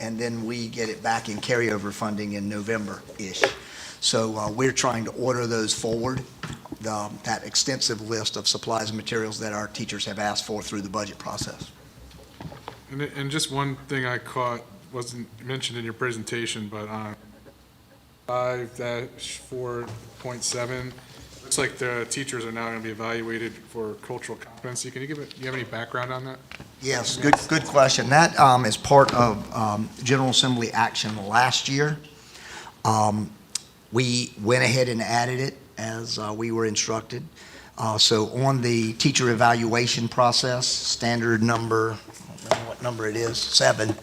and then we get it back in carryover funding in November-ish. So we're trying to order those forward, that extensive list of supplies and materials that our teachers have asked for through the budget process.
And just one thing I caught, wasn't mentioned in your presentation, but on 5-4.7, looks like the teachers are now going to be evaluated for cultural competency. Can you do you have any background on that?
Yes, good question. That is part of General Assembly action last year. We went ahead and added it as we were instructed. So on the teacher evaluation process, standard number, I don't remember what number it is, 7.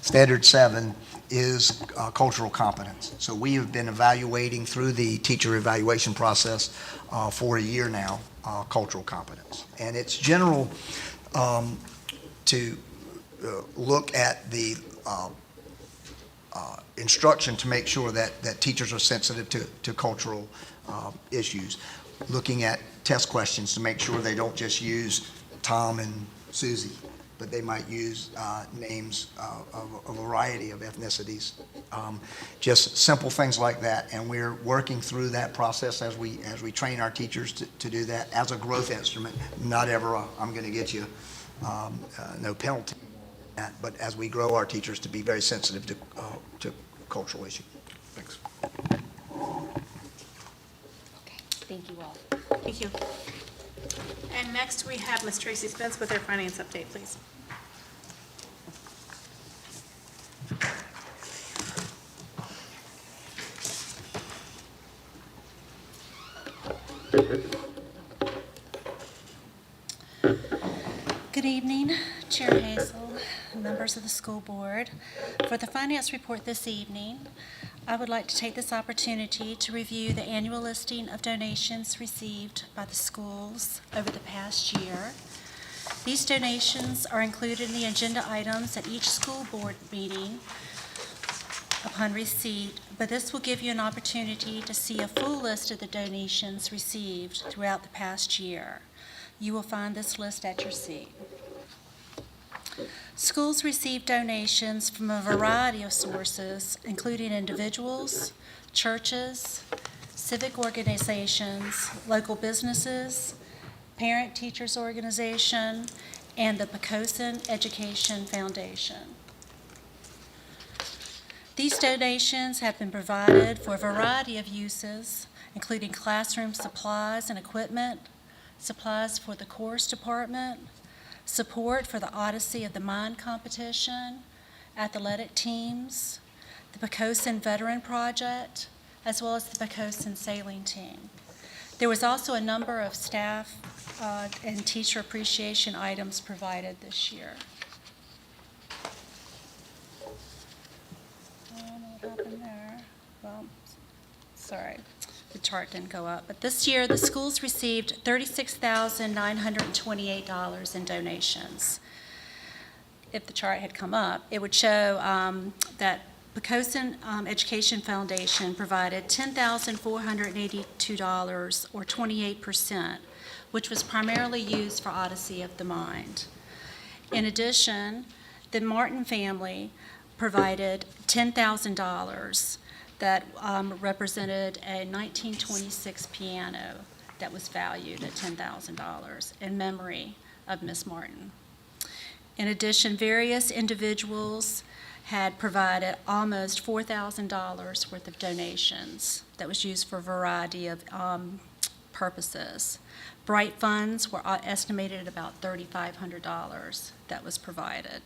Standard 7 is cultural competence. So we have been evaluating through the teacher evaluation process for a year now, cultural competence. And it's general to look at the instruction to make sure that teachers are sensitive to cultural issues. Looking at test questions to make sure they don't just use Tom and Susie, but they might use names of a variety of ethnicities. Just simple things like that, and we're working through that process as we train our teachers to do that as a growth instrument. Not ever, I'm going to get you no penalty, but as we grow our teachers to be very sensitive to cultural issues.
Thanks.
Okay, thank you all.
Thank you. And next, we have Ms. Tracy Spence with her finance update, please.
Good evening, Chair Hazel, members of the school board. For the finance report this evening, I would like to take this opportunity to review the annual listing of donations received by the schools over the past year. These donations are included in the agenda items at each school board meeting upon receipt, but this will give you an opportunity to see a full list of the donations received throughout the past year. You will find this list at your seat. Schools receive donations from a variety of sources, including individuals, churches, civic organizations, local businesses, parent-teachers organization, and the Poquoson Education Foundation. These donations have been provided for a variety of uses, including classroom supplies and equipment, supplies for the course department, support for the Odyssey of the Mind competition, athletic teams, the Poquoson Veteran Project, as well as the Poquoson Sailing Team. There was also a number of staff and teacher appreciation items provided this year. I don't know what happened there. Well, sorry. The chart didn't go up. But this year, the schools received $36,928 in donations. If the chart had come up, it would show that Poquoson Education Foundation provided $10,482, or 28%, which was primarily used for Odyssey of the Mind. In addition, the Martin family provided $10,000 that represented a 1926 piano that was valued at $10,000 in memory of Miss Martin. In addition, various individuals had provided almost $4,000 worth of donations that was used for a variety of purposes. Bright funds were estimated at about $3,500 that was provided.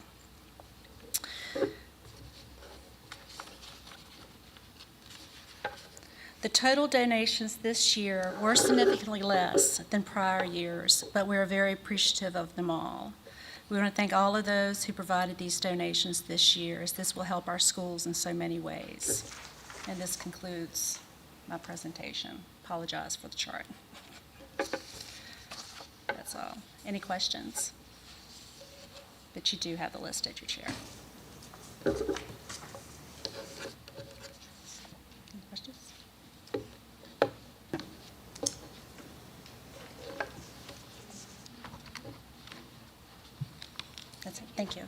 The total donations this year were significantly less than prior years, but we're very appreciative of them all. We want to thank all of those who provided these donations this year, as this will help our schools in so many ways. And this concludes my presentation. Apologize for the chart. That's all. Any questions? But you do have the list at your chair. Any questions? That's it. Thank you.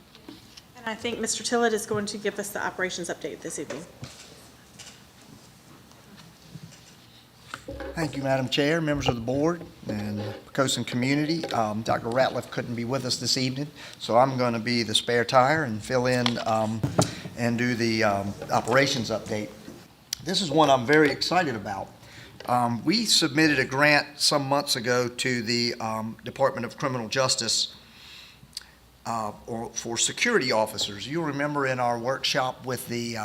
And I think Mr. Tillett is going to give us the operations update this evening.
Thank you, Madam Chair, members of the board, and Poquoson community. Dr. Ratliff couldn't be with us this evening, so I'm going to be the spare tire and fill in and do the operations update. This is one I'm very excited about. We submitted a grant some months ago to the Department of Criminal Justice for security officers. You'll remember in our workshop with the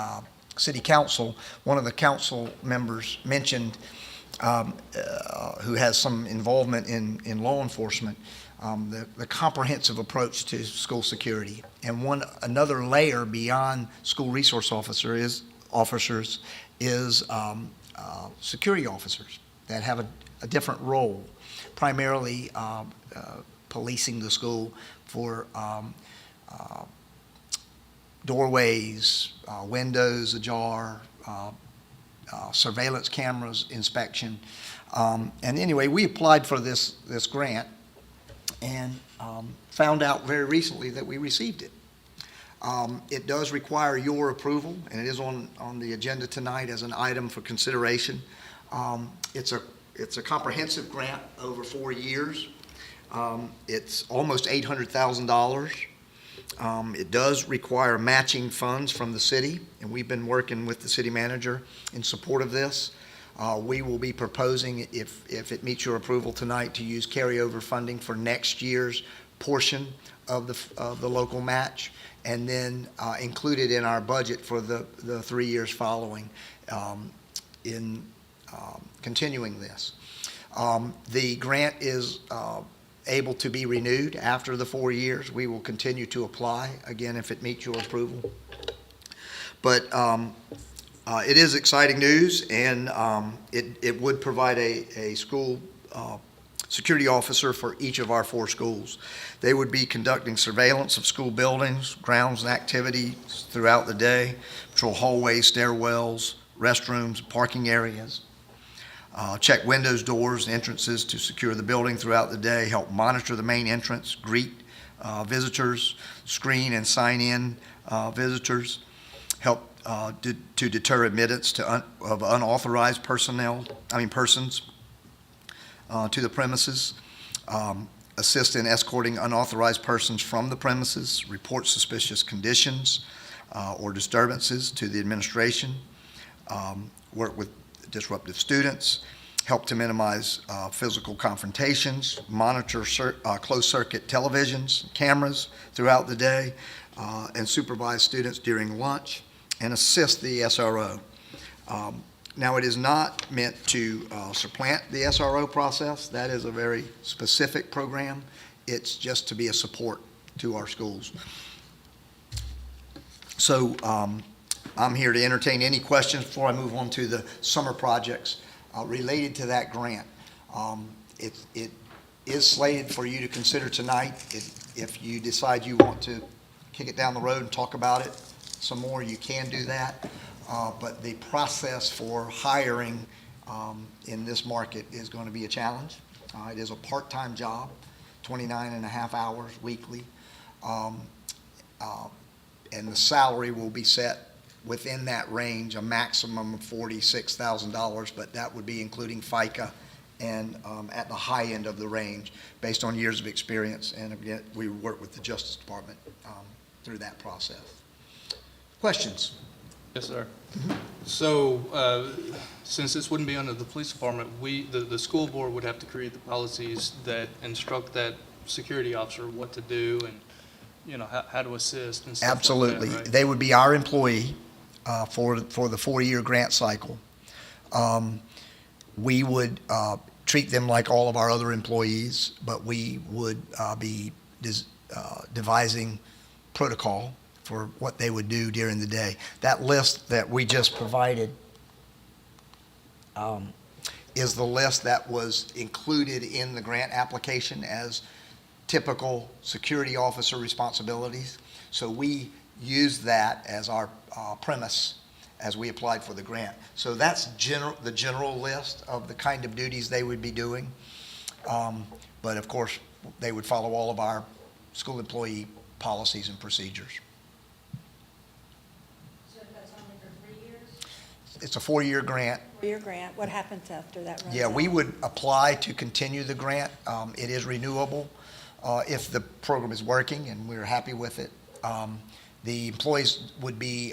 City Council, one of the council members mentioned who has some involvement in law enforcement, the comprehensive approach to school security. And another layer beyond school resource officers is security officers that have a different role, primarily policing the school for doorways, windows ajar, surveillance cameras inspection. And anyway, we applied for this grant and found out very recently that we received it. It does require your approval, and it is on the agenda tonight as an item for consideration. It's a comprehensive grant over 4 years. It's almost $800,000. It does require matching funds from the city, and we've been working with the city manager in support of this. We will be proposing, if it meets your approval tonight, to use carryover funding for next year's portion of the local match, and then include it in our budget for the 3 years following in continuing this. The grant is able to be renewed after the 4 years. We will continue to apply, again, if it meets your approval. But it is exciting news, and it would provide a school security officer for each of our 4 schools. They would be conducting surveillance of school buildings, grounds, and activities throughout the day, patrol hallways, stairwells, restrooms, parking areas, check windows, doors, and entrances to secure the building throughout the day, help monitor the main entrance, greet visitors, screen and sign in visitors, help to deter admittance of unauthorized persons to the premises, assist in escorting unauthorized persons from the premises, report suspicious conditions or disturbances to the administration, work with disruptive students, help to minimize physical confrontations, monitor closed-circuit televisions, cameras throughout the day, and supervise students during lunch, and assist the SRO. Now, it is not meant to supplant the SRO process. That is a very specific program. It's just to be a support to our schools. So I'm here to entertain any questions before I move on to the summer projects related to that grant. It is slated for you to consider tonight. If you decide you want to kick it down the road and talk about it some more, you can do that. But the process for hiring in this market is going to be a challenge. It is a part-time job, 29 and a half hours weekly. And the salary will be set within that range, a maximum of $46,000, but that would be including FICA and at the high end of the range based on years of experience. And again, we work with the Justice Department through that process. Questions?
Yes, sir. So, since this wouldn't be under the police department, the school board would have to create the policies that instruct that security officer what to do and, you know, how to assist and stuff like that,
Absolutely.
right?
They would be our employee for the 4-year grant cycle. We would treat them like all of our other employees, but we would be devising protocol for what they would do during the day. That list that we just provided is the list that was included in the grant application as typical security officer responsibilities. So we used that as our premise as we applied for the grant. So that's the general list of the kind of duties they would be doing. But of course, they would follow all of our school employee policies and procedures.
So that's only for 3 years?
It's a 4-year grant.
For your grant, what happens after that runs
Yeah, we
out?
would apply to continue the grant. It is renewable if the program is working and we're happy with it. The employees would be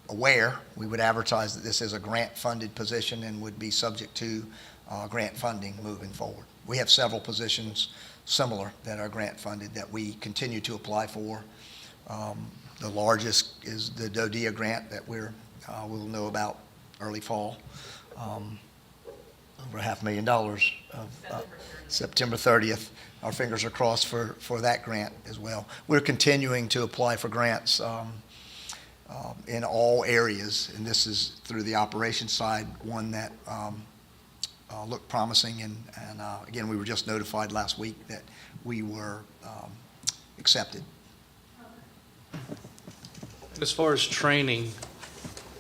aware, we would advertise that this is a grant-funded position and would be subject to grant funding moving forward. We have several positions similar that are grant-funded that we continue to apply for. The largest is the DODEA grant that we'll know about early fall. Over $500,000 of September 30th. Our fingers are crossed for that grant as well. We're continuing to apply for grants in all areas, and this is through the operations side, one that looked promising, and again, we were just notified last week that we were accepted.
As far as training,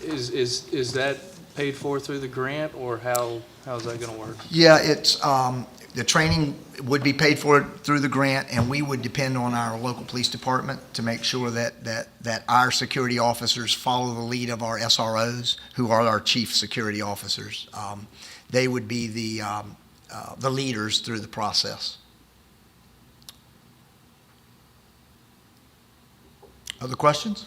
is that paid for through the grant, or how's that gonna work?
Yeah, it's, the training would be paid for through the grant, and we would depend on our local police department to make sure that our security officers follow the lead of our SROs, who are our chief security officers. They would be the leaders through the process. Other questions?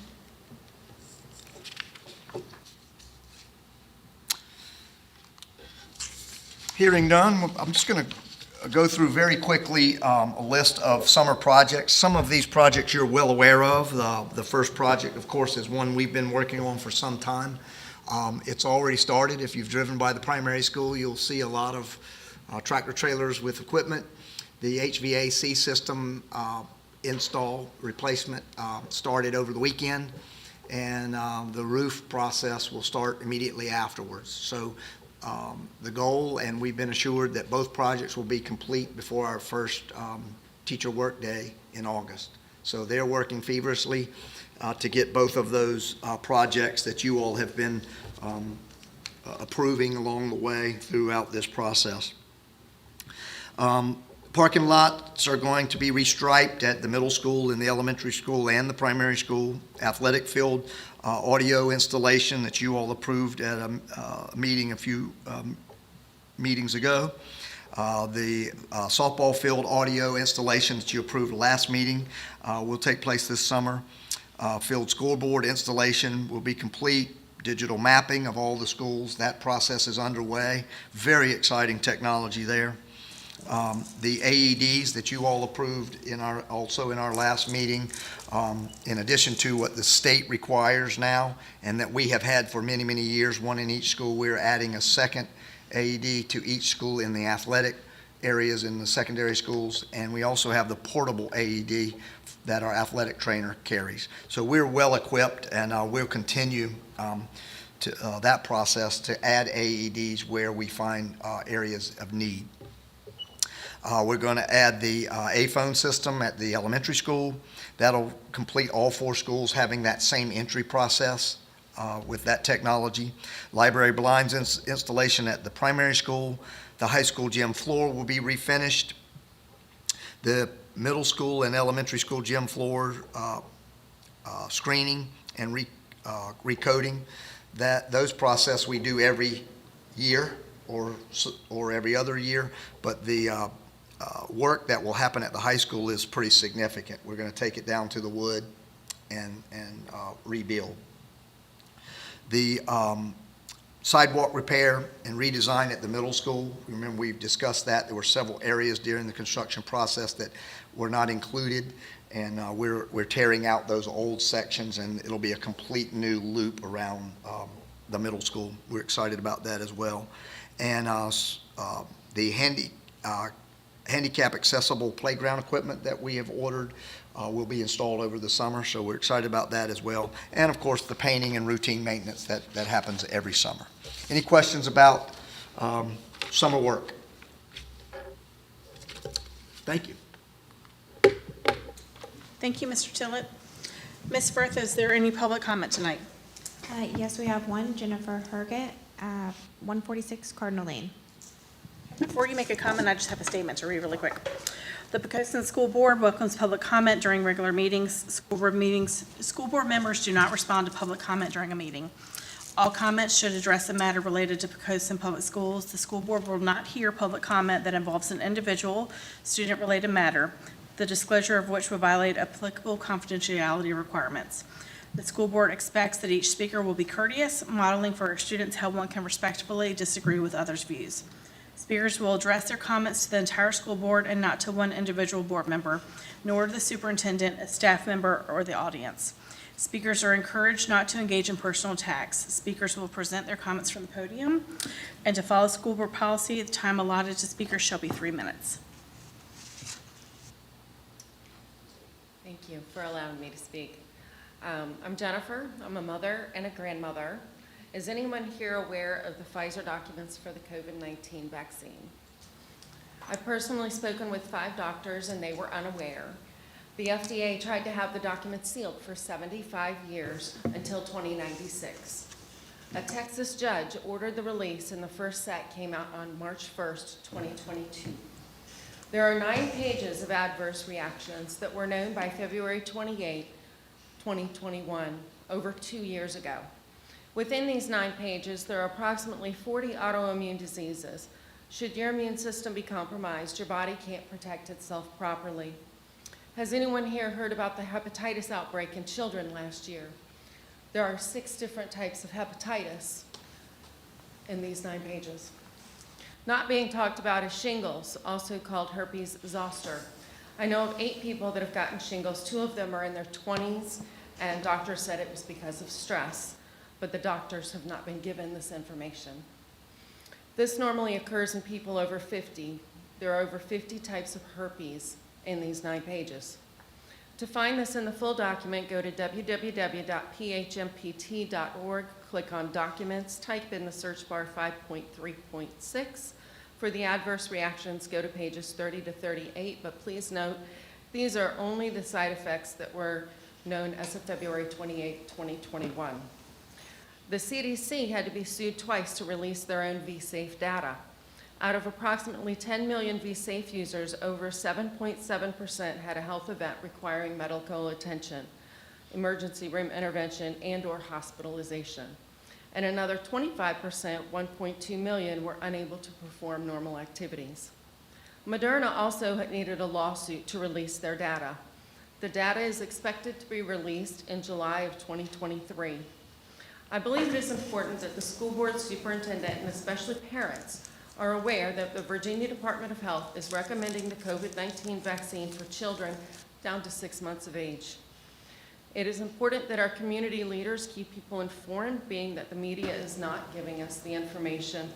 Hearing none, I'm just going to go through very quickly a list of summer projects. Some of these projects you're well aware of. The first project, of course, is one we've been working on for some time. It's already started. If you've driven by the primary school, you'll see a lot of tractor trailers with equipment. The HVAC system install replacement started over the weekend, and the roof process will start immediately afterwards. So the goal, and we've been assured that both projects will be complete before our first teacher work day in August. So they're working feverishly to get both of those projects that you all have been approving along the way throughout this process. Parking lots are going to be restriped at the middle school and the elementary school and the primary school. Athletic field audio installation that you all approved at a meeting a few meetings ago. The softball field audio installation that you approved last meeting will take place this summer. Field scoreboard installation will be complete. Digital mapping of all the schools, that process is underway. Very exciting technology there. The AEDs that you all approved also in our last meeting, in addition to what the state requires now and that we have had for many, many years, one in each school, we're adding a second AED to each school in the athletic areas in the secondary schools, and we also have the portable AED that our athletic trainer carries. So we're well equipped, and we'll continue that process to add AEDs where we find areas of need. We're going to add the A-phone system at the elementary school. That'll complete all 4 schools having that same entry process with that technology. Library blinds installation at the primary school. The high school gym floor will be refinished. The middle school and elementary school gym floor screening and recoding. Those process we do every year or every other year, but the work that will happen at the high school is pretty significant. We're going to take it down to the wood and rebuild. The sidewalk repair and redesign at the middle school, remember we've discussed that. There were several areas during the construction process that were not included, and we're tearing out those old sections, and it'll be a complete new loop around the middle school. We're excited about that as well. And the handicap accessible playground equipment that we have ordered will be installed over the summer, so we're excited about that as well. And of course, the painting and routine maintenance that happens every summer. Any questions about summer work? Thank you.
Thank you, Mr. Tillett. Ms. Firth, is there any public comment tonight?
Yes, we have one, Jennifer Herget, 146 Cardinal Lane.
Before you make a comment, I just have a statement to read really quick. The Poquoson School Board welcomes public comment during regular meetings. School board members do not respond to public comment during a meeting. All comments should address a matter related to Poquoson Public Schools. The school board will not hear public comment that involves an individual student-related matter, the disclosure of which would violate applicable confidentiality requirements. The school board expects that each speaker will be courteous, modeling for students how one can respectfully disagree with others' views. Speakers will address their comments to the entire school board and not to one individual board member, nor to the superintendent, a staff member, or the audience. Speakers are encouraged not to engage in personal attacks. Speakers will present their comments from the podium, and to follow school board policy, the time allotted to speakers shall be 3 minutes.
Thank you for allowing me to speak. I'm Jennifer. I'm a mother and a grandmother. Is anyone here aware of the Pfizer documents for the COVID-19 vaccine? I've personally spoken with 5 doctors and they were unaware. The FDA tried to have the documents sealed for 75 years until 2096. A Texas judge ordered the release and the first set came out on March 1st, 2022. There are 9 pages of adverse reactions that were known by February 28, 2021, over 2 years ago. Within these 9 pages, there are approximately 40 autoimmune diseases. Should your immune system be compromised, your body can't protect itself properly. Has anyone here heard about the hepatitis outbreak in children last year? There are 6 different types of hepatitis in these 9 pages. Not being talked about is shingles, also called herpes zoster. I know of 8 people that have gotten shingles. 2 of them are in their 20s, and doctors said it was because of stress, but the doctors have not been given this information. This normally occurs in people over 50. There are over 50 types of herpes in these 9 pages. To find this in the full document, go to www.phmpt.org, click on Documents, type in the search bar 5.3.6. For the adverse reactions, go to pages 30 to 38, but please note, these are only the side effects that were known as of February 28, 2021. The CDC had to be sued twice to release their own vSafe data. Out of approximately 10 million vSafe users, over 7.7% had a health event requiring medical attention, emergency room intervention, and/or hospitalization. And another 25%, 1.2 million, were unable to perform normal activities. Moderna also needed a lawsuit to release their data. The data is expected to be released in July of 2023. I believe it is important that the school board superintendent, and especially parents, are aware that the Virginia Department of Health is recommending the COVID-19 vaccine for children down to 6 months of age. It is important that our community leaders keep people informed, being that the media is not giving us the information.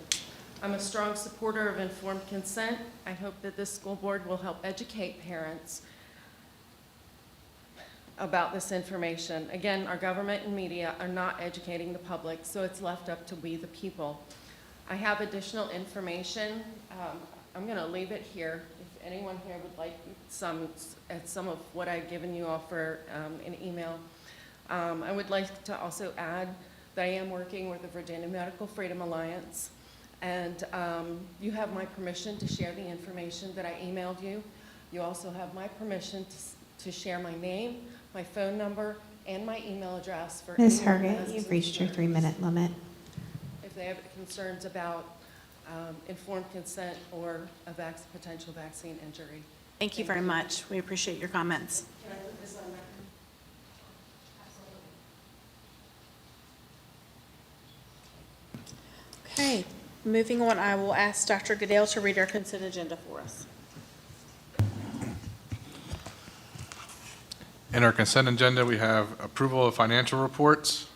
I'm a strong supporter of informed consent. I hope that this school board will help educate parents about this information. Again, our government and media are not educating the public, so it's left up to we the people. I have additional information. I'm going to leave it here. anyone here would like some of what I've given you all for an email. I would like to also add that I am working with the Virginia Medical Freedom Alliance, and you have my permission to share the information that I emailed you. You also have my permission to share my name, my phone number, and my email address for
Ms.
anyone that
Herget,
has
you've reached your
concerns.
3-minute limit.
If they have concerns about informed consent or a potential vaccine injury.
Thank you very much. We appreciate your comments.
Can I put this on record?
Okay, moving on, I will ask Dr. Goodale to read our consent agenda for us.
In our consent agenda, we have approval of financial reports.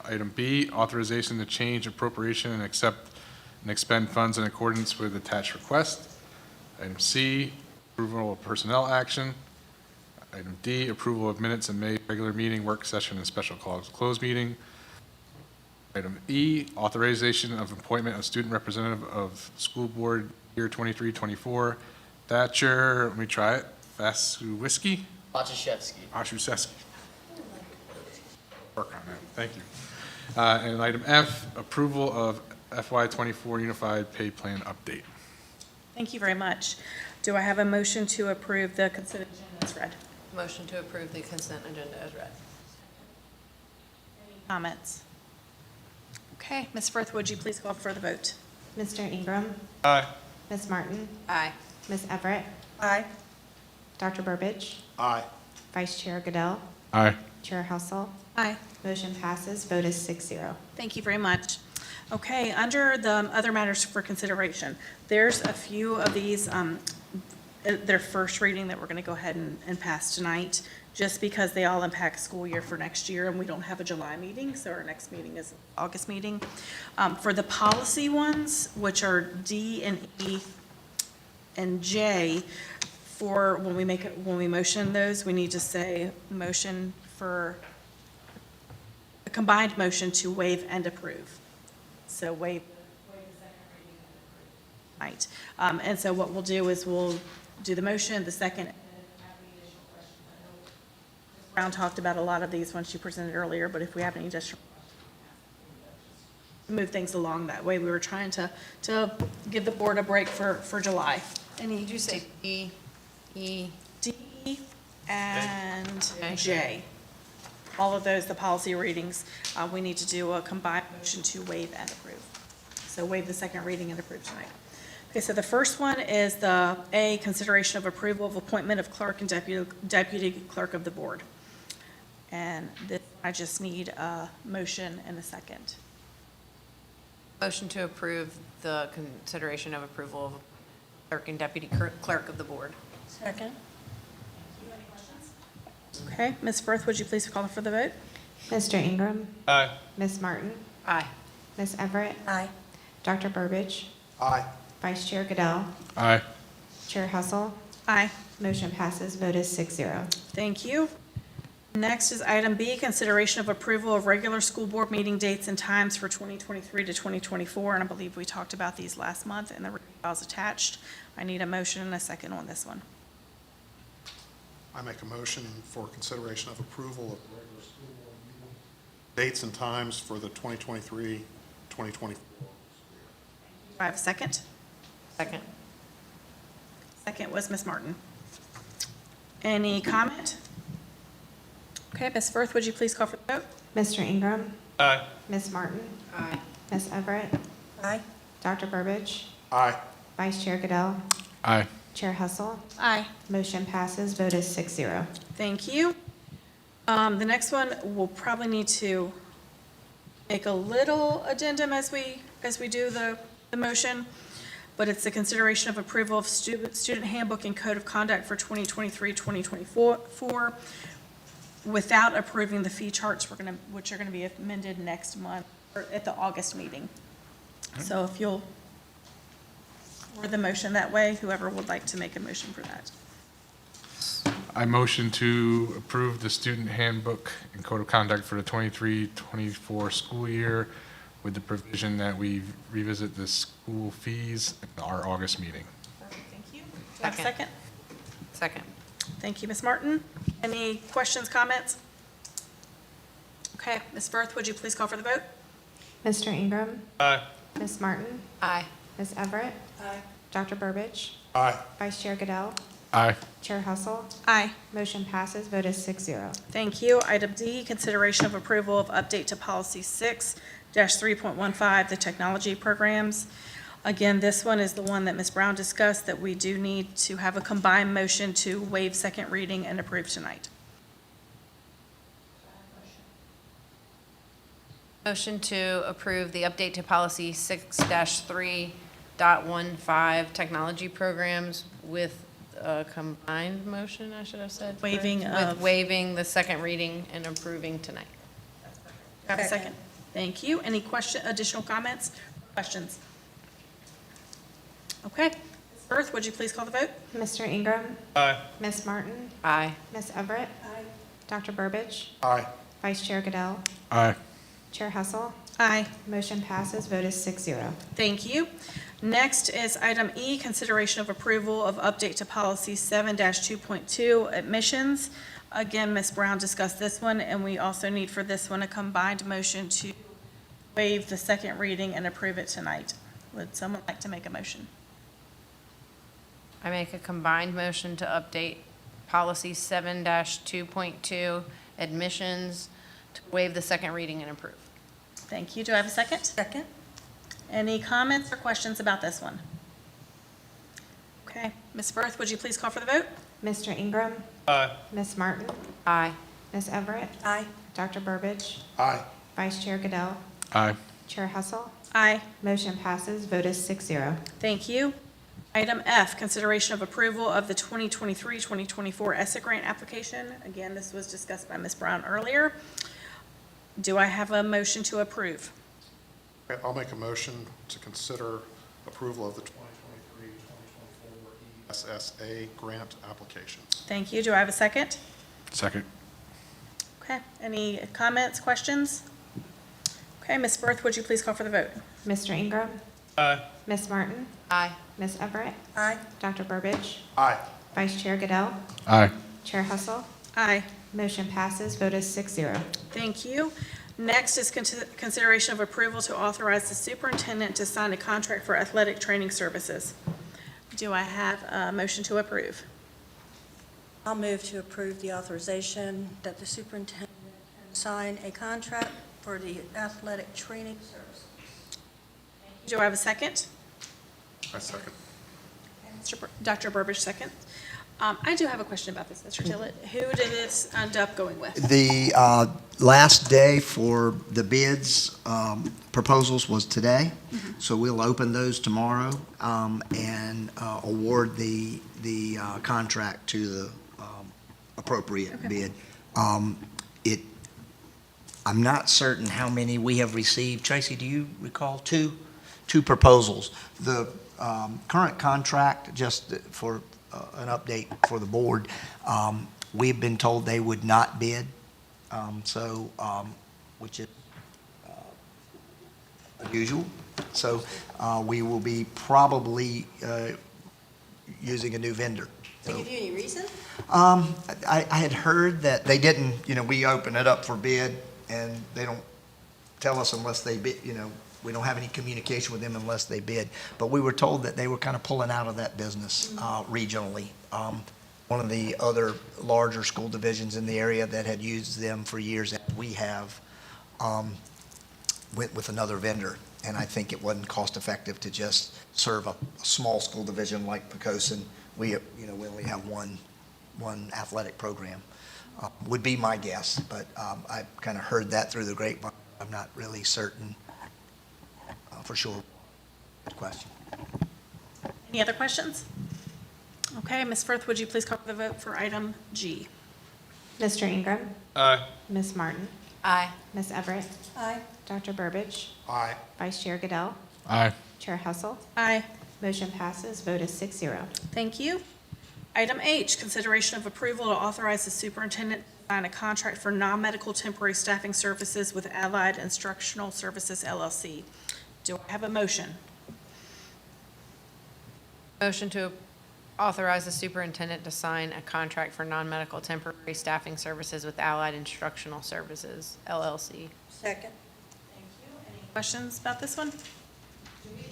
Item B, authorization to change appropriation and accept and expend funds in accordance with attached request. Item C, approval of personnel action. Item D, approval of minutes in May regular meeting, work session, and special closed meeting. Item E, authorization of appointment of student representative of school board year 23-24. Thatcher, let me try it, Vasuwiski? Wachusewski. Work on that, thank you. And item F, approval of FY24 Unified Pay Plan update.
Thank you very much. Do I have a motion to approve the consent agenda as read?
Motion to approve the consent agenda as read.
Comments? Okay, Ms. Frith, would you please call for the vote?
Mr. Ingram.
Aye.
Ms. Martin.
Aye.
Ms. Everett.
Aye.
Dr. Burbidge.
Aye.
Vice Chair Goodell.
Aye.
Chair Hessel.
Aye.
Motion passes. Vote is 6-0.
Thank you very much. Okay, under the other matters for consideration, there's a few of these, their first reading that we're going to go ahead and pass tonight, just because they all impact school year for next year, and we don't have a July meeting, so our next meeting is August meeting. For the policy ones, which are D and E and J, for when we motion those, we need to say motion for a combined motion to waive and approve. So waive the second reading and approve. Right. And so what we'll do is we'll do the motion, the second, and then if we have any additional questions, I know Ms. Brown talked about a lot of these when she presented earlier, but if we have any additional questions, move things along that way. We were trying to give the board a break for July. Any?
Did you say E, E?
D and
J.
J. All of those, the policy readings, we need to do a combined motion to waive and approve. So waive the second reading and approve tonight. Okay, so the first one is the A, consideration of approval of appointment of clerk and deputy clerk of the board. And this, I just need a motion and a second.
Motion to approve the consideration of approval of clerk and deputy clerk of the board.
Second.
Okay, Ms. Firth, would you please call for the vote?
Mr. Ingram.
Aye.
Ms. Martin.
Aye.
Ms. Everett.
Aye.
Dr. Burbidge.
Aye.
Vice Chair Goodell.
Aye.
Chair Hessel.
Aye.
Motion passes. Vote is 6-0.
Thank you. Next is item B, consideration of approval of regular school board meeting dates and times for 2023 to 2024, and I believe we talked about these last month, and the files attached. I need a motion and a second on this one.
I make a motion for consideration of approval of regular school board meeting dates and times for the 2023-2024.
Do I have a second?
Second.
Second was Ms. Martin. Any comment? Okay, Ms. Firth, would you please call for the vote?
Mr. Ingram.
Aye.
Ms. Martin.
Aye.
Ms. Everett.
Aye.
Dr. Burbidge.
Aye.
Vice Chair Goodell.
Aye.
Chair Hessel.
Aye.
Motion passes. Vote is 6-0.
Thank you. The next one, we'll probably need to make a little addendum as we do the motion, but it's the consideration of approval of student handbook and code of conduct for 2023-2024 without approving the fee charts which are going to be amended next month or at the August meeting. So if you'll word the motion that way, whoever would like to make a motion for that.
I motion to approve the student handbook and code of conduct for the 23-24 school year with the provision that we revisit the school fees in our August meeting.
Perfect, thank you. Do Have a second?
Second.
Thank you, Ms. Martin. Any questions, comments? Okay, Ms. Firth, would you please call for the vote?
Mr. Ingram,
Aye.
Ms. Martin,
Aye.
Ms. Everett,
Aye.
Dr. Burbidge,
Aye.
Vice Chair Goodell,
Aye.
Chair Hustle.
Aye.
Motion passes, vote is 6-0.
Thank you. Item D, consideration of approval of update to policy 6-3.15, the technology programs. Again, this one is the one that Ms. Brown discussed, that we do need to have a combined motion to waive second reading and approve tonight.
Motion to approve the update to policy 6-3.15 technology programs with a combined motion, I should have said. correct?
Waiving of-
With waiving the second reading and approving tonight.
Have a second? Thank you. Any additional comments, questions? Okay. Ms. Firth, would you please call the vote?
Mr. Ingram,
Aye.
Ms. Martin,
Aye.
Ms. Everett,
Aye.
Dr. Burbidge,
Aye.
Vice Chair Goodell,
Aye.
Chair Hustle.
Aye.
Motion passes, vote is 6-0.
Thank you. Next is item E, consideration of approval of update to policy 7-2.2, admissions. Again, Ms. Brown discussed this one, and we also need for this one a combined motion to waive the second reading and approve it tonight. Would someone like to make a motion?
I make a combined motion to update policy 7-2.2 admissions to waive the second reading and approve.
Thank you. Do I have a second?
Second?
Any comments or questions about this one? Okay. Ms. Firth, would you please call for the vote?
Mr. Ingram,
Aye.
Ms. Martin,
Aye.
Ms. Everett,
Aye.
Dr. Burbidge,
Aye.
Vice Chair Goodell,
Aye.
Chair Hustle.
Aye.
Motion passes, vote is 6-0.
Thank you. Item F, consideration of approval of the 2023-2024 ESSA grant application. Again, this was discussed by Ms. Brown earlier. Do I have a motion to approve?
Okay, I'll make a motion to consider approval of the 2023-2024 ESSA grant applications.
Thank you. Do I have a second?
Second.
Okay. Any comments, questions? Okay, Ms. Firth, would you please call for the vote?
Mr. Ingram,
Aye.
Ms. Martin,
Aye.
Ms. Everett,
Aye.
Dr. Burbidge,
Aye.
Vice Chair Goodell,
Aye.
Chair Hustle.
Aye.
Motion passes, vote is 6-0.
Thank you. Next is consideration of approval to authorize the superintendent to sign a contract for athletic training services. Do I have a motion to approve?
I'll move to approve the authorization that the superintendent can sign a contract for the athletic training services.
Do I have a second?
I second.
Dr. Burbidge, second. I do have a question about this, Mr. Tillett. Who did this end up going with?
The last day for the bids, proposals was today, so we'll open those tomorrow and award the contract to the appropriate bid. I'm not certain how many we have received. Tracy, do you recall? Two proposals. The current contract, just for an update for the board, we've been told they would not bid, which is unusual. So we will be probably using a new vendor.
Did they give you any reason?
I had heard that they didn't, we open it up for bid and they don't tell us unless they bid, we don't have any communication with them unless they bid. But we were told that they were kind of pulling out of that business regionally. One of the other larger school divisions in the area that had used them for years, as we have, went with another vendor. And I think it wasn't cost effective to just serve a small school division like Poquoson. We only have one athletic program, would be my guess. But I kind of heard that through the grapevine. I'm not really certain for sure. Good question.
Any other questions? Okay, Ms. Firth, would you please call for the vote for item G?
Mr. Ingram,
Aye.
Ms. Martin,
Aye.
Ms. Everett,
Aye.
Dr. Burbidge,
Aye.
Vice Chair Goodell,
Aye.
Chair Hustle.
Aye.
Motion passes, vote is 6-0.
Thank you. Item H, consideration of approval to authorize the superintendent to sign a contract for non-medical temporary staffing services with Allied Instructional Services LLC. Do I have a motion?
Motion to authorize the superintendent to sign a contract for non-medical temporary staffing services with Allied Instructional Services, LLC.
Second.
Questions about this one?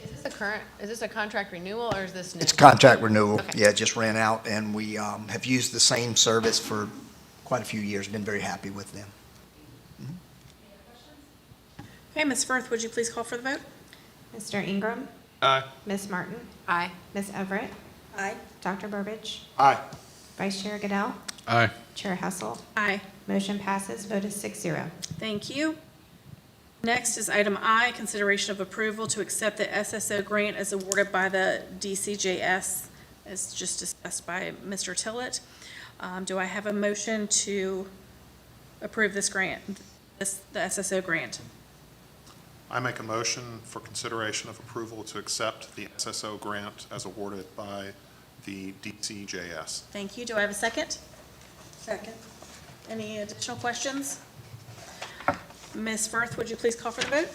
Is this a contract renewal, or is this new?
It's a contract renewal.
Okay.
Yeah, it just ran out, and we have used the same service for quite a few years. Been very happy with them.
Okay, Ms. Firth, would you please call for the vote?
Mr. Ingram,
Aye.
Ms. Martin,
Aye.
Ms. Everett,
Aye.
Dr. Burbidge,
Aye.
Vice Chair Goodell,
Aye.
Chair Hessel.
Aye.
Motion passes, vote is 6-0.
Thank you. Next is item I, consideration of approval to accept the SSO grant as awarded by the DCJS, as just discussed by Mr. Tillett. Do I have a motion to approve this grant, the SSO grant?
I make a motion for consideration of approval to accept the SSO grant as awarded by the DCJS.
Thank you. Do I have a second?
Second.
Any additional questions? Ms. Firth, would you please call for the vote?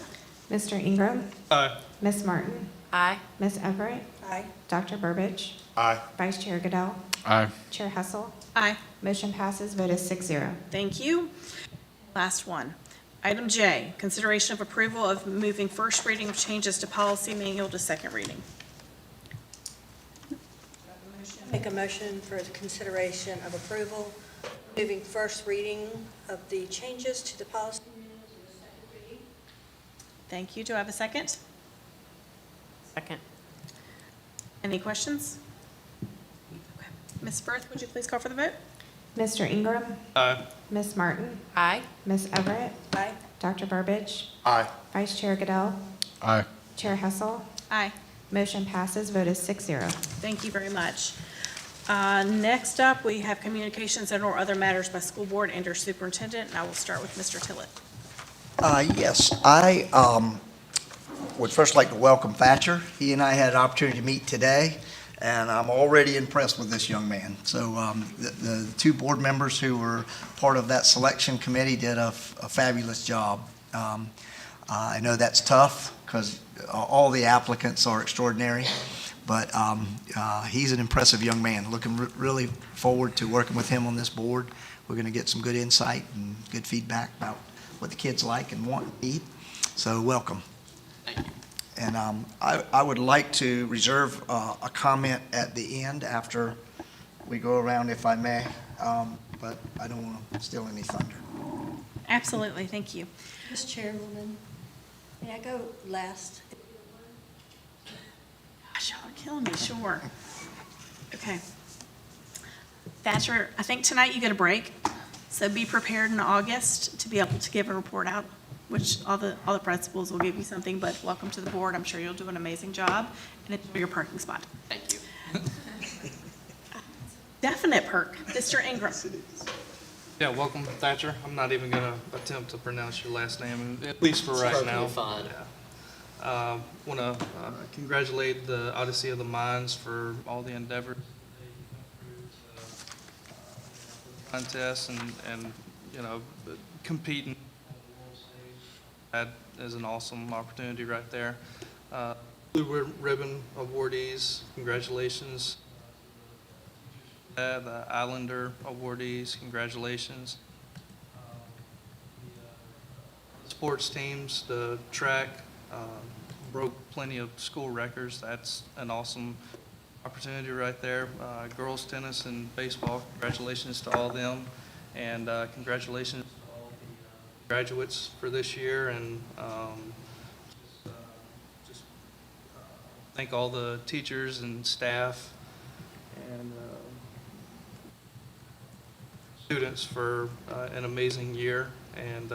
Mr. Ingram,
Aye.
Ms. Martin,
Aye.
Ms. Everett,
Aye.
Dr. Burbidge,
Aye.
Vice Chair Goodell,
Aye.
Chair Hessel.
Aye.
Motion passes, vote is 6-0.
Thank you. Last one. Item J, consideration of approval of moving first reading of changes to policy manual to second reading.
Make a motion for the consideration of approval, moving first reading of the changes to the policy manual to the second reading.
Thank you. Do I have a second?
Second.
Any questions? Okay. Ms. Firth, would you please call for the vote?
Mr. Ingram,
Aye.
Ms. Martin,
Aye.
Ms. Everett,
Aye.
Dr. Burbidge,
Aye.
Vice Chair Goodell,
Aye.
Chair Hessel.
Aye.
Motion passes, vote is 6-0.
Thank you very much. Next up, we have communications and/or other matters by school board and/or superintendent, and I will start with Mr. Tillett.
Yes, I would first like to welcome Thatcher. He and I had an opportunity to meet today, and I'm already impressed with this young man. So the two board members who were part of that selection committee did a fabulous job. I know that's tough because all the applicants are extraordinary, but he's an impressive young man. Looking really forward to working with him on this board. We're going to get some good insight and good feedback about what the kids like and want and need. So welcome. And I would like to reserve a comment at the end after we go around, if I may, but I don't want to steal any thunder.
Absolutely. Thank you.
Ms. Chairwoman, may I go last?
Gosh, y'all are killing me, sure. Okay. Thatcher, I think tonight you get a break, so be prepared in August to be able to give a report out, which all the principals will give you something, but welcome to the board. I'm sure you'll do an amazing job, and enjoy your parking spot.
Thank you.
Definite perk. Mr. Ingram.
Yeah, welcome, Thatcher. I'm not even going to attempt to pronounce your last name, at least for right now.
Fine.
Want to congratulate the Odyssey of the Minds for all the endeavors contests and you know, competing. That is an awesome opportunity right there. Blue Ribbon awardees, congratulations. The Islander awardees, congratulations. Sports teams, the track broke plenty of school records. That's an awesome opportunity right there. Girls tennis and baseball, congratulations to all them. And congratulations to all the graduates for this year. And just thank all the teachers and staff and students for an amazing year, and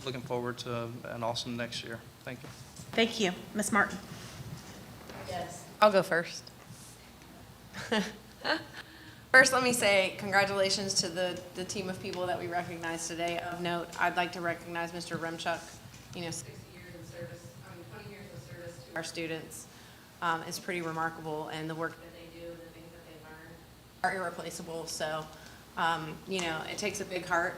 looking forward to an awesome next year. Thank you.
Thank you. Ms. Martin.
Yes. I'll go first. First, let me say congratulations to the team of people that we recognize today. Of note, I'd like to recognize Mr. Remchuk. 60 years of service, 20 years of service to our students is pretty remarkable, and the work that they do and the things that they learn are irreplaceable. So, it takes a big heart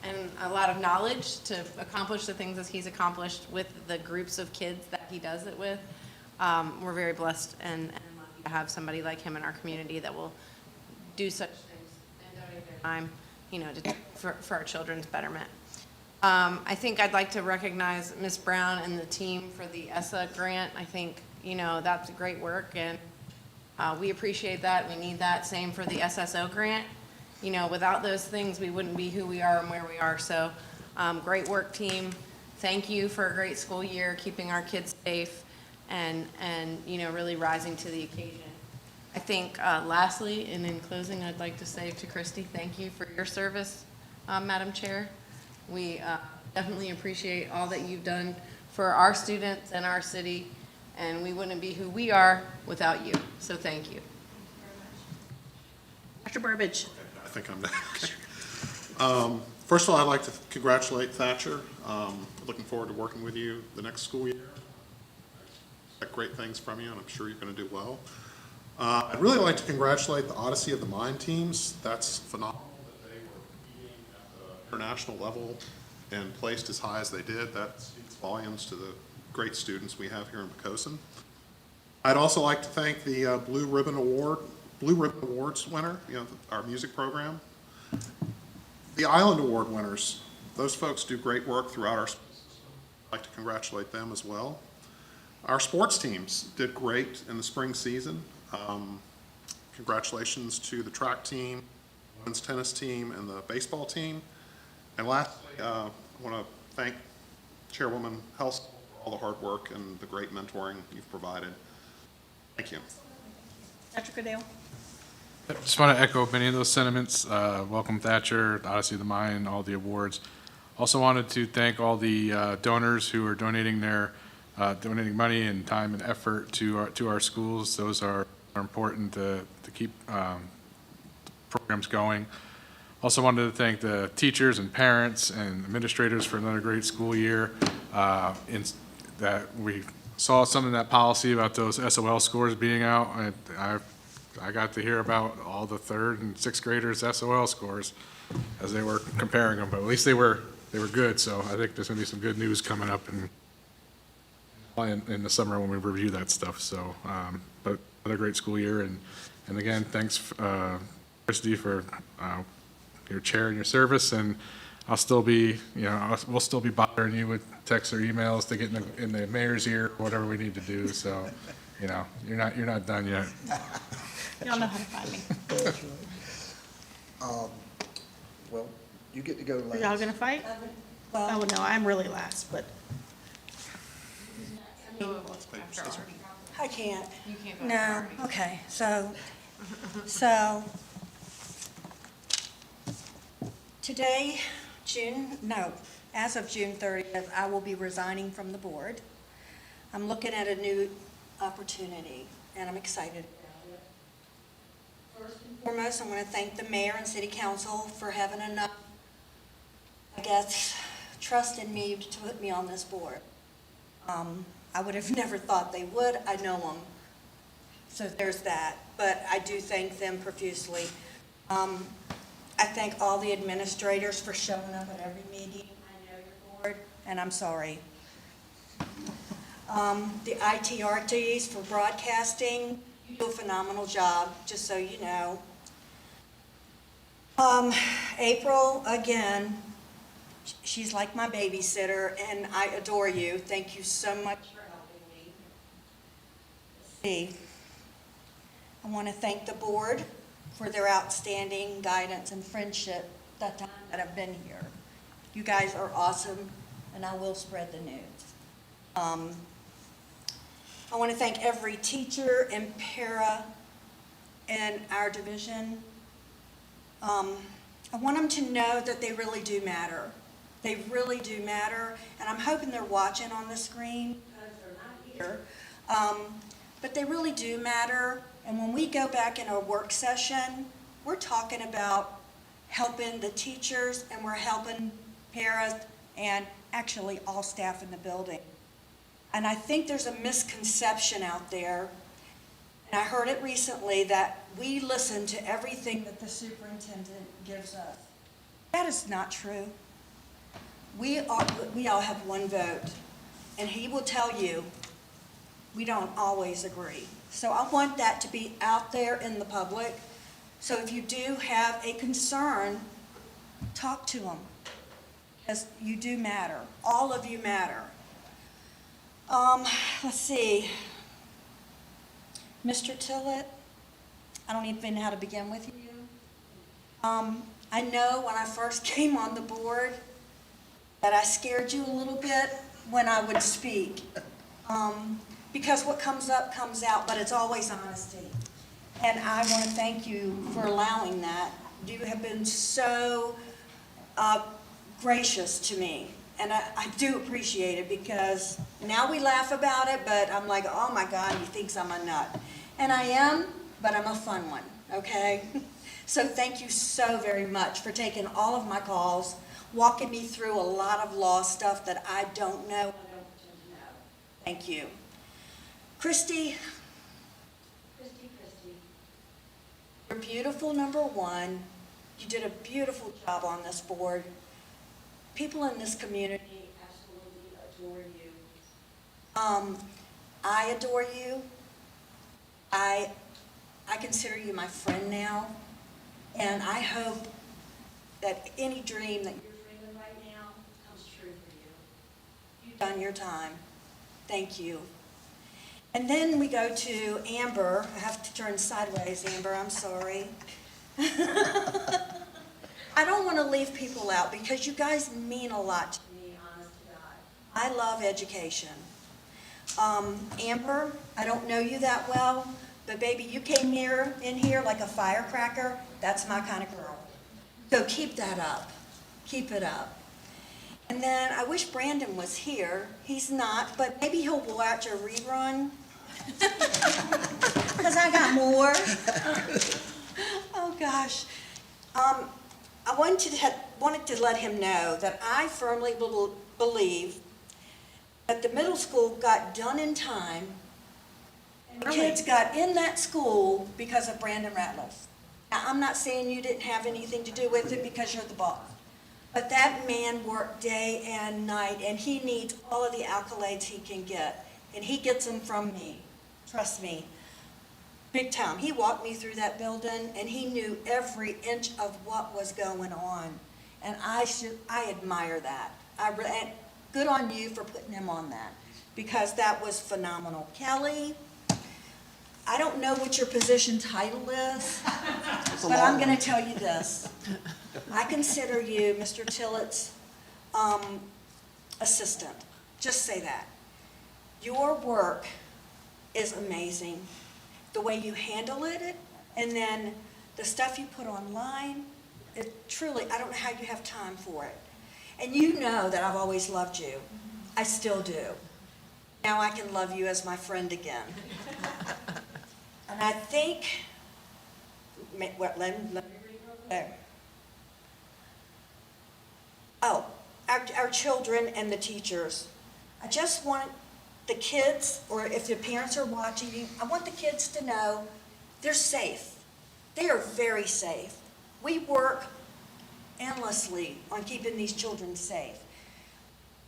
and a lot of knowledge to accomplish the things that he's accomplished with the groups of kids that he does it with. We're very blessed and lucky to have somebody like him in our community that will do such things and donate their time, for our children's betterment. I think I'd like to recognize Ms. Brown and the team for the ESSA grant. I think, that's great work, and we appreciate that. We need that. Same for the SSO grant. Without those things, we wouldn't be who we are and where we are. So, great work, team. Thank you for a great school year, keeping our kids safe, and really rising to the occasion. I think, lastly, and in closing, I'd like to say to Christy, thank you for your service, Madam Chair. We definitely appreciate all that you've done for our students and our city, and we wouldn't be who we are without you. So thank you.
Dr. Burbidge.
I think I'm next. First of all, I'd like to congratulate Thatcher. Looking forward to working with you the next school year. I expect great things from you, and I'm sure you're going to do well. I'd really like to congratulate the Odyssey of the Mind teams. That's phenomenal that they were competing at the international level and placed as high as they did. That speaks volumes to the great students we have here in Poquoson. I'd also like to thank the Blue Ribbon Awards winner, our music program. The Island Award winners, those folks do great work throughout our school system. I'd like to congratulate them as well. Our sports teams did great in the spring season. Congratulations to the track team, women's tennis team, and the baseball team. And lastly, I want to thank Chairwoman Helsel for all the hard work and the great mentoring you've provided. Thank you.
Dr. Goodale.
Just want to echo many of those sentiments. Welcome Thatcher, Odyssey of the Mind, all the awards. Also wanted to thank all the donors who are donating money and time and effort to our schools. Those are important to keep programs going. Also wanted to thank the teachers and parents and administrators for another great school year. That we saw some of that policy about those SOL scores being out. I got to hear about all the 3rd and 6th graders' SOL scores as they were comparing them, but at least they were good. So I think there's going to be some good news coming up in the summer when we review that stuff. So, but another great school year, and again, thanks, Christy, for your chair and your service. And I'll still be, we'll still be bothering you with texts or emails to get in the mayor's ear, whatever we need to do. So, you're not done yet.
Y'all know how to find me.
Well, you get to go
Are
last.
y'all gonna fight? Oh, no, I'm really last, but.
I can't.
You can't go.
No, okay, so today, as of June 30th, I will be resigning from the board. I'm looking at a new opportunity, and I'm excited about it. First and foremost, I want to thank the mayor and city council for having enough, trust in me to put me on this board. I would have never thought they would. I know them. So there's that. But I do thank them profusely. I thank all the administrators for showing up at every meeting. I know your board, and I'm sorry. The ITRTs for broadcasting, you do a phenomenal job, just so you know. April, again, she's like my babysitter, and I adore you. Thank you so much for helping me. Let's see. I want to thank the board for their outstanding guidance and friendship that time that I've been here. You guys are awesome, and I will spread the news. I want to thank every teacher and para in our division. I want them to know that they really do matter. They really do matter, and I'm hoping they're watching on the screen because they're not here. But they really do matter, and when we go back in a work session, we're talking about helping the teachers, and we're helping paras and actually all staff in the building. And I think there's a misconception out there, and I heard it recently, that we listen to everything that the superintendent gives us. That is not true. We all have one vote, and he will tell you we don't always agree. So I want that to be out there in the public. So if you do have a concern, talk to them, because you do matter. All of you matter. Let's see. Mr. Tillett, I don't even know how to begin with you. I know when I first came on the board that I scared you a little bit when I would speak. Because what comes up comes out, but it's always honesty. And I want to thank you for allowing that. You have been so gracious to me. And I do appreciate it, because now we laugh about it, but I'm like, oh my God, he thinks I'm a nut. And I am, but I'm a fun one, okay? So thank you so very much for taking all of my calls, walking me through a lot of law stuff that I don't know. I don't pretend to know. Thank you. Christy, you're beautiful, number one. You did a beautiful job on this board. People in this community absolutely adore you. I adore you. I consider you my friend now, and I hope that any dream that you're dreaming right now comes true for you. You've done your time. Thank you. And then we go to Amber. I have to turn sideways, Amber, I'm sorry. I don't want to leave people out, because you guys mean a lot to me, honest to God. I love education. Amber, I don't know you that well, but baby, you came in here like a firecracker. That's my kind of girl. So keep that up. Keep it up. And then I wish Brandon was here. He's not, but maybe he'll watch a rerun. Because I got more. Oh, gosh. I wanted to let him know that I firmly believe that the middle school got done in time, and the kids got in that school because of Brandon Ratliff. Now, I'm not saying you didn't have anything to do with it, because you're the boss. But that man worked day and night, and he needs all of the accolades he can get. And he gets them from me. Trust me. Big time. He walked me through that building, and he knew every inch of what was going on. And I admire that. And good on you for putting him on that, because that was phenomenal. Kelly, I don't know what your position title is, but I'm going to tell you this. I consider you Mr. Tillett's assistant. Just say that. Your work is amazing. The way you handle it, and then the stuff you put online, it truly, I don't know how you have time for it. And you know that I've always loved you. I still do. Now I can love you as my friend again. And I think, let me read over there. Oh, our children and the teachers. I just want the kids, or if the parents are watching, I want the kids to know they're safe. They are very safe. We work endlessly on keeping these children safe.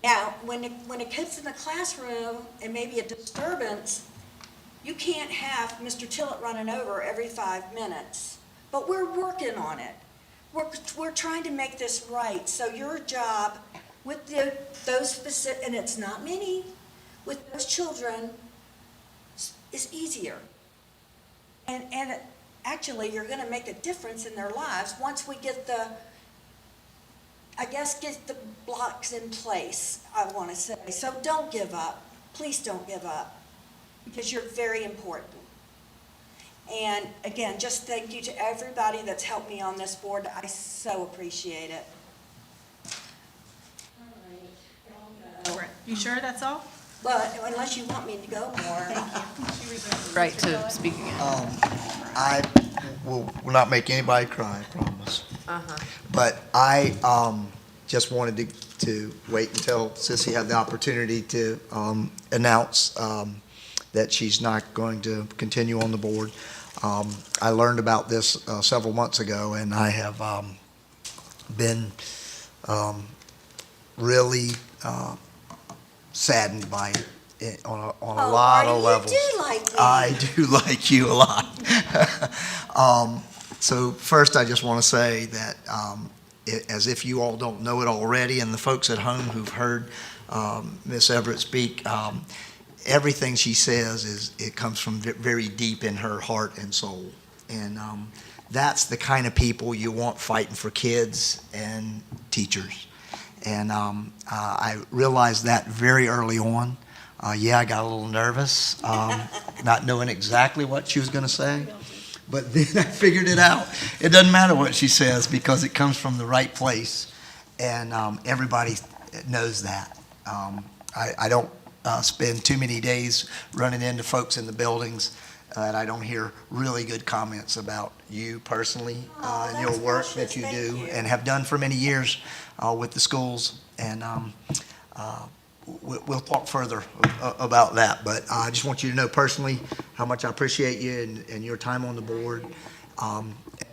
Now, when a kid's in the classroom and maybe a disturbance, you can't have Mr. Tillett running over every 5 minutes. But we're working on it. We're trying to make this right. So your job with those specific, and it's not many, with those children is easier. And actually, you're going to make a difference in their lives once we get the blocks in place, I want to say. So don't give up. Please don't give up, because you're very important. And again, just thank you to everybody that's helped me on this board. I so appreciate it. All right.
You sure that's all?
But unless you want me to go more.
Right to speak again.
I will not make anybody cry, I promise. But I just wanted to wait until Sissy had the opportunity to announce that she's not going to continue on the board. I learned about this several months ago, and I have been really saddened by it. on a lot of levels.
You do like me.
I do like you a lot. So first, I just want to say that, as if you all don't know it already, and the folks at home who've heard Miss Everett speak, everything she says it comes from very deep in her heart and soul. And that's the kind of people you want fighting for kids and teachers. And I realized that very early on. Yeah, I got a little nervous, not knowing exactly what she was going to say. But then I figured it out. It doesn't matter what she says because it comes from the right place. And everybody knows that. I don't spend too many days running into folks in the buildings and I don't hear really good comments about you personally and your work that you do and have done for many years with the schools. And we'll talk further about that. But I just want you to know personally how much I appreciate you and your time on the board. Now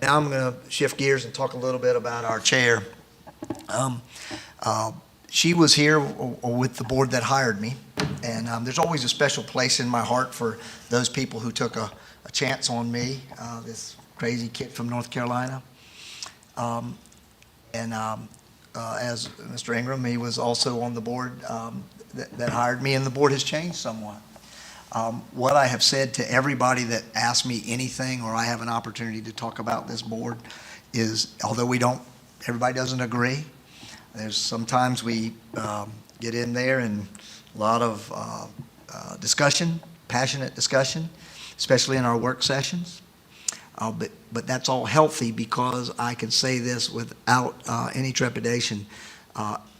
I'm going to shift gears and talk a little bit about our chair. She was here with the board that hired me, and there's always a special place in my heart for those people who took a chance on me, this crazy kid from North Carolina. As Mr. Ingram, he was also on the board that hired me, and the board has changed somewhat. What I have said to everybody that asks me anything or I have an opportunity to talk about this board is, although everybody doesn't agree, there's sometimes we get in there and a lot of discussion, passionate discussion, especially in our work sessions. But that's all healthy because I can say this without any trepidation.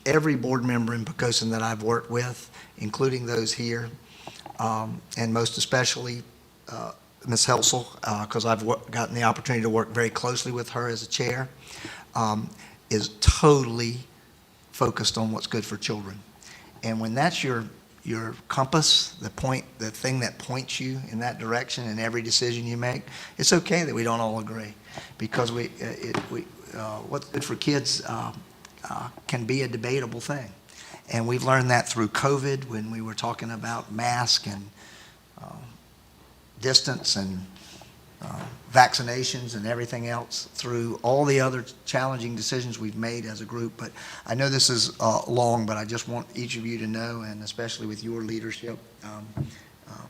Every board member in Poquoson that I've worked with, including those here, and most especially Ms. Helsel, because I've gotten the opportunity to work very closely with her as a chair, is totally focused on what's good for children. And when that's your compass, the thing that points you in that direction in every decision you make, it's okay that we don't all agree, because what's good for kids can be a debatable thing. And we've learned that through COVID when we were talking about mask and distance and vaccinations and everything else, through all the other challenging decisions we've made as a group. But I know this is long, but I just want each of you to know, and especially with your leadership,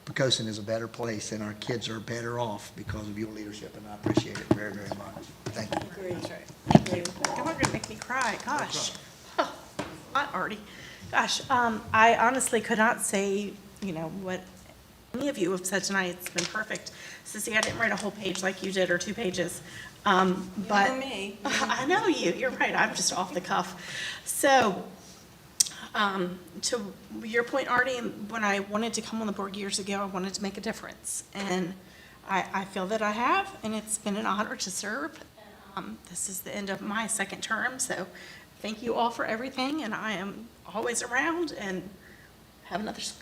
Poquoson is a better place and our kids are better off because of your leadership, and I appreciate it very, very much. Thank you.
That's right. Thank you. Y'all are gonna make me cry, gosh. Oh, not already. Gosh, I honestly could not say, what any of you have said tonight. It's been perfect. Sissy, I didn't write a whole page like you did, or 2 pages. But
me.
I know you. You're right. I'm just off the cuff. So, to your point, Artie, when I wanted to come on the board years ago, I wanted to make a difference. And I feel that I have, and it's been an honor to serve. This is the end of my 2nd term, so thank you all for everything, and I am always around and have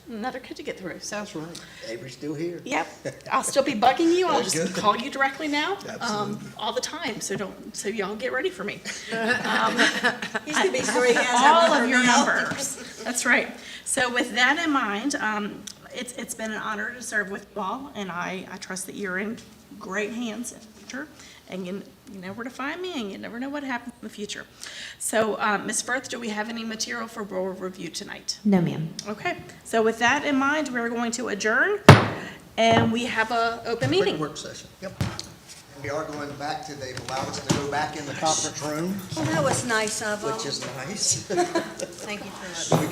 another kid to get through. So
That's right. Avery's still here.
Yep, I'll still be bugging you. I'll just
Good.
call you directly now,
Absolutely.
all the time. So y'all get ready for me.
He's gonna be sure he has
All
our
of your
number.
numbers. That's right. So with that in mind, it's been an honor to serve with you all, and I trust that you're in great hands in the future. And you know where to find me, and you never know what happens in the future. So, Ms. Firth, do we have any material for board review tonight?
No, ma'am.
Okay, so with that in mind, we're going to adjourn, and we have a open
Quick
meeting.
work session. Yep. We are going back they've allowed us to go back in the conference room,
Well, that was nice of them.
which is nice.
Thank you so much.
We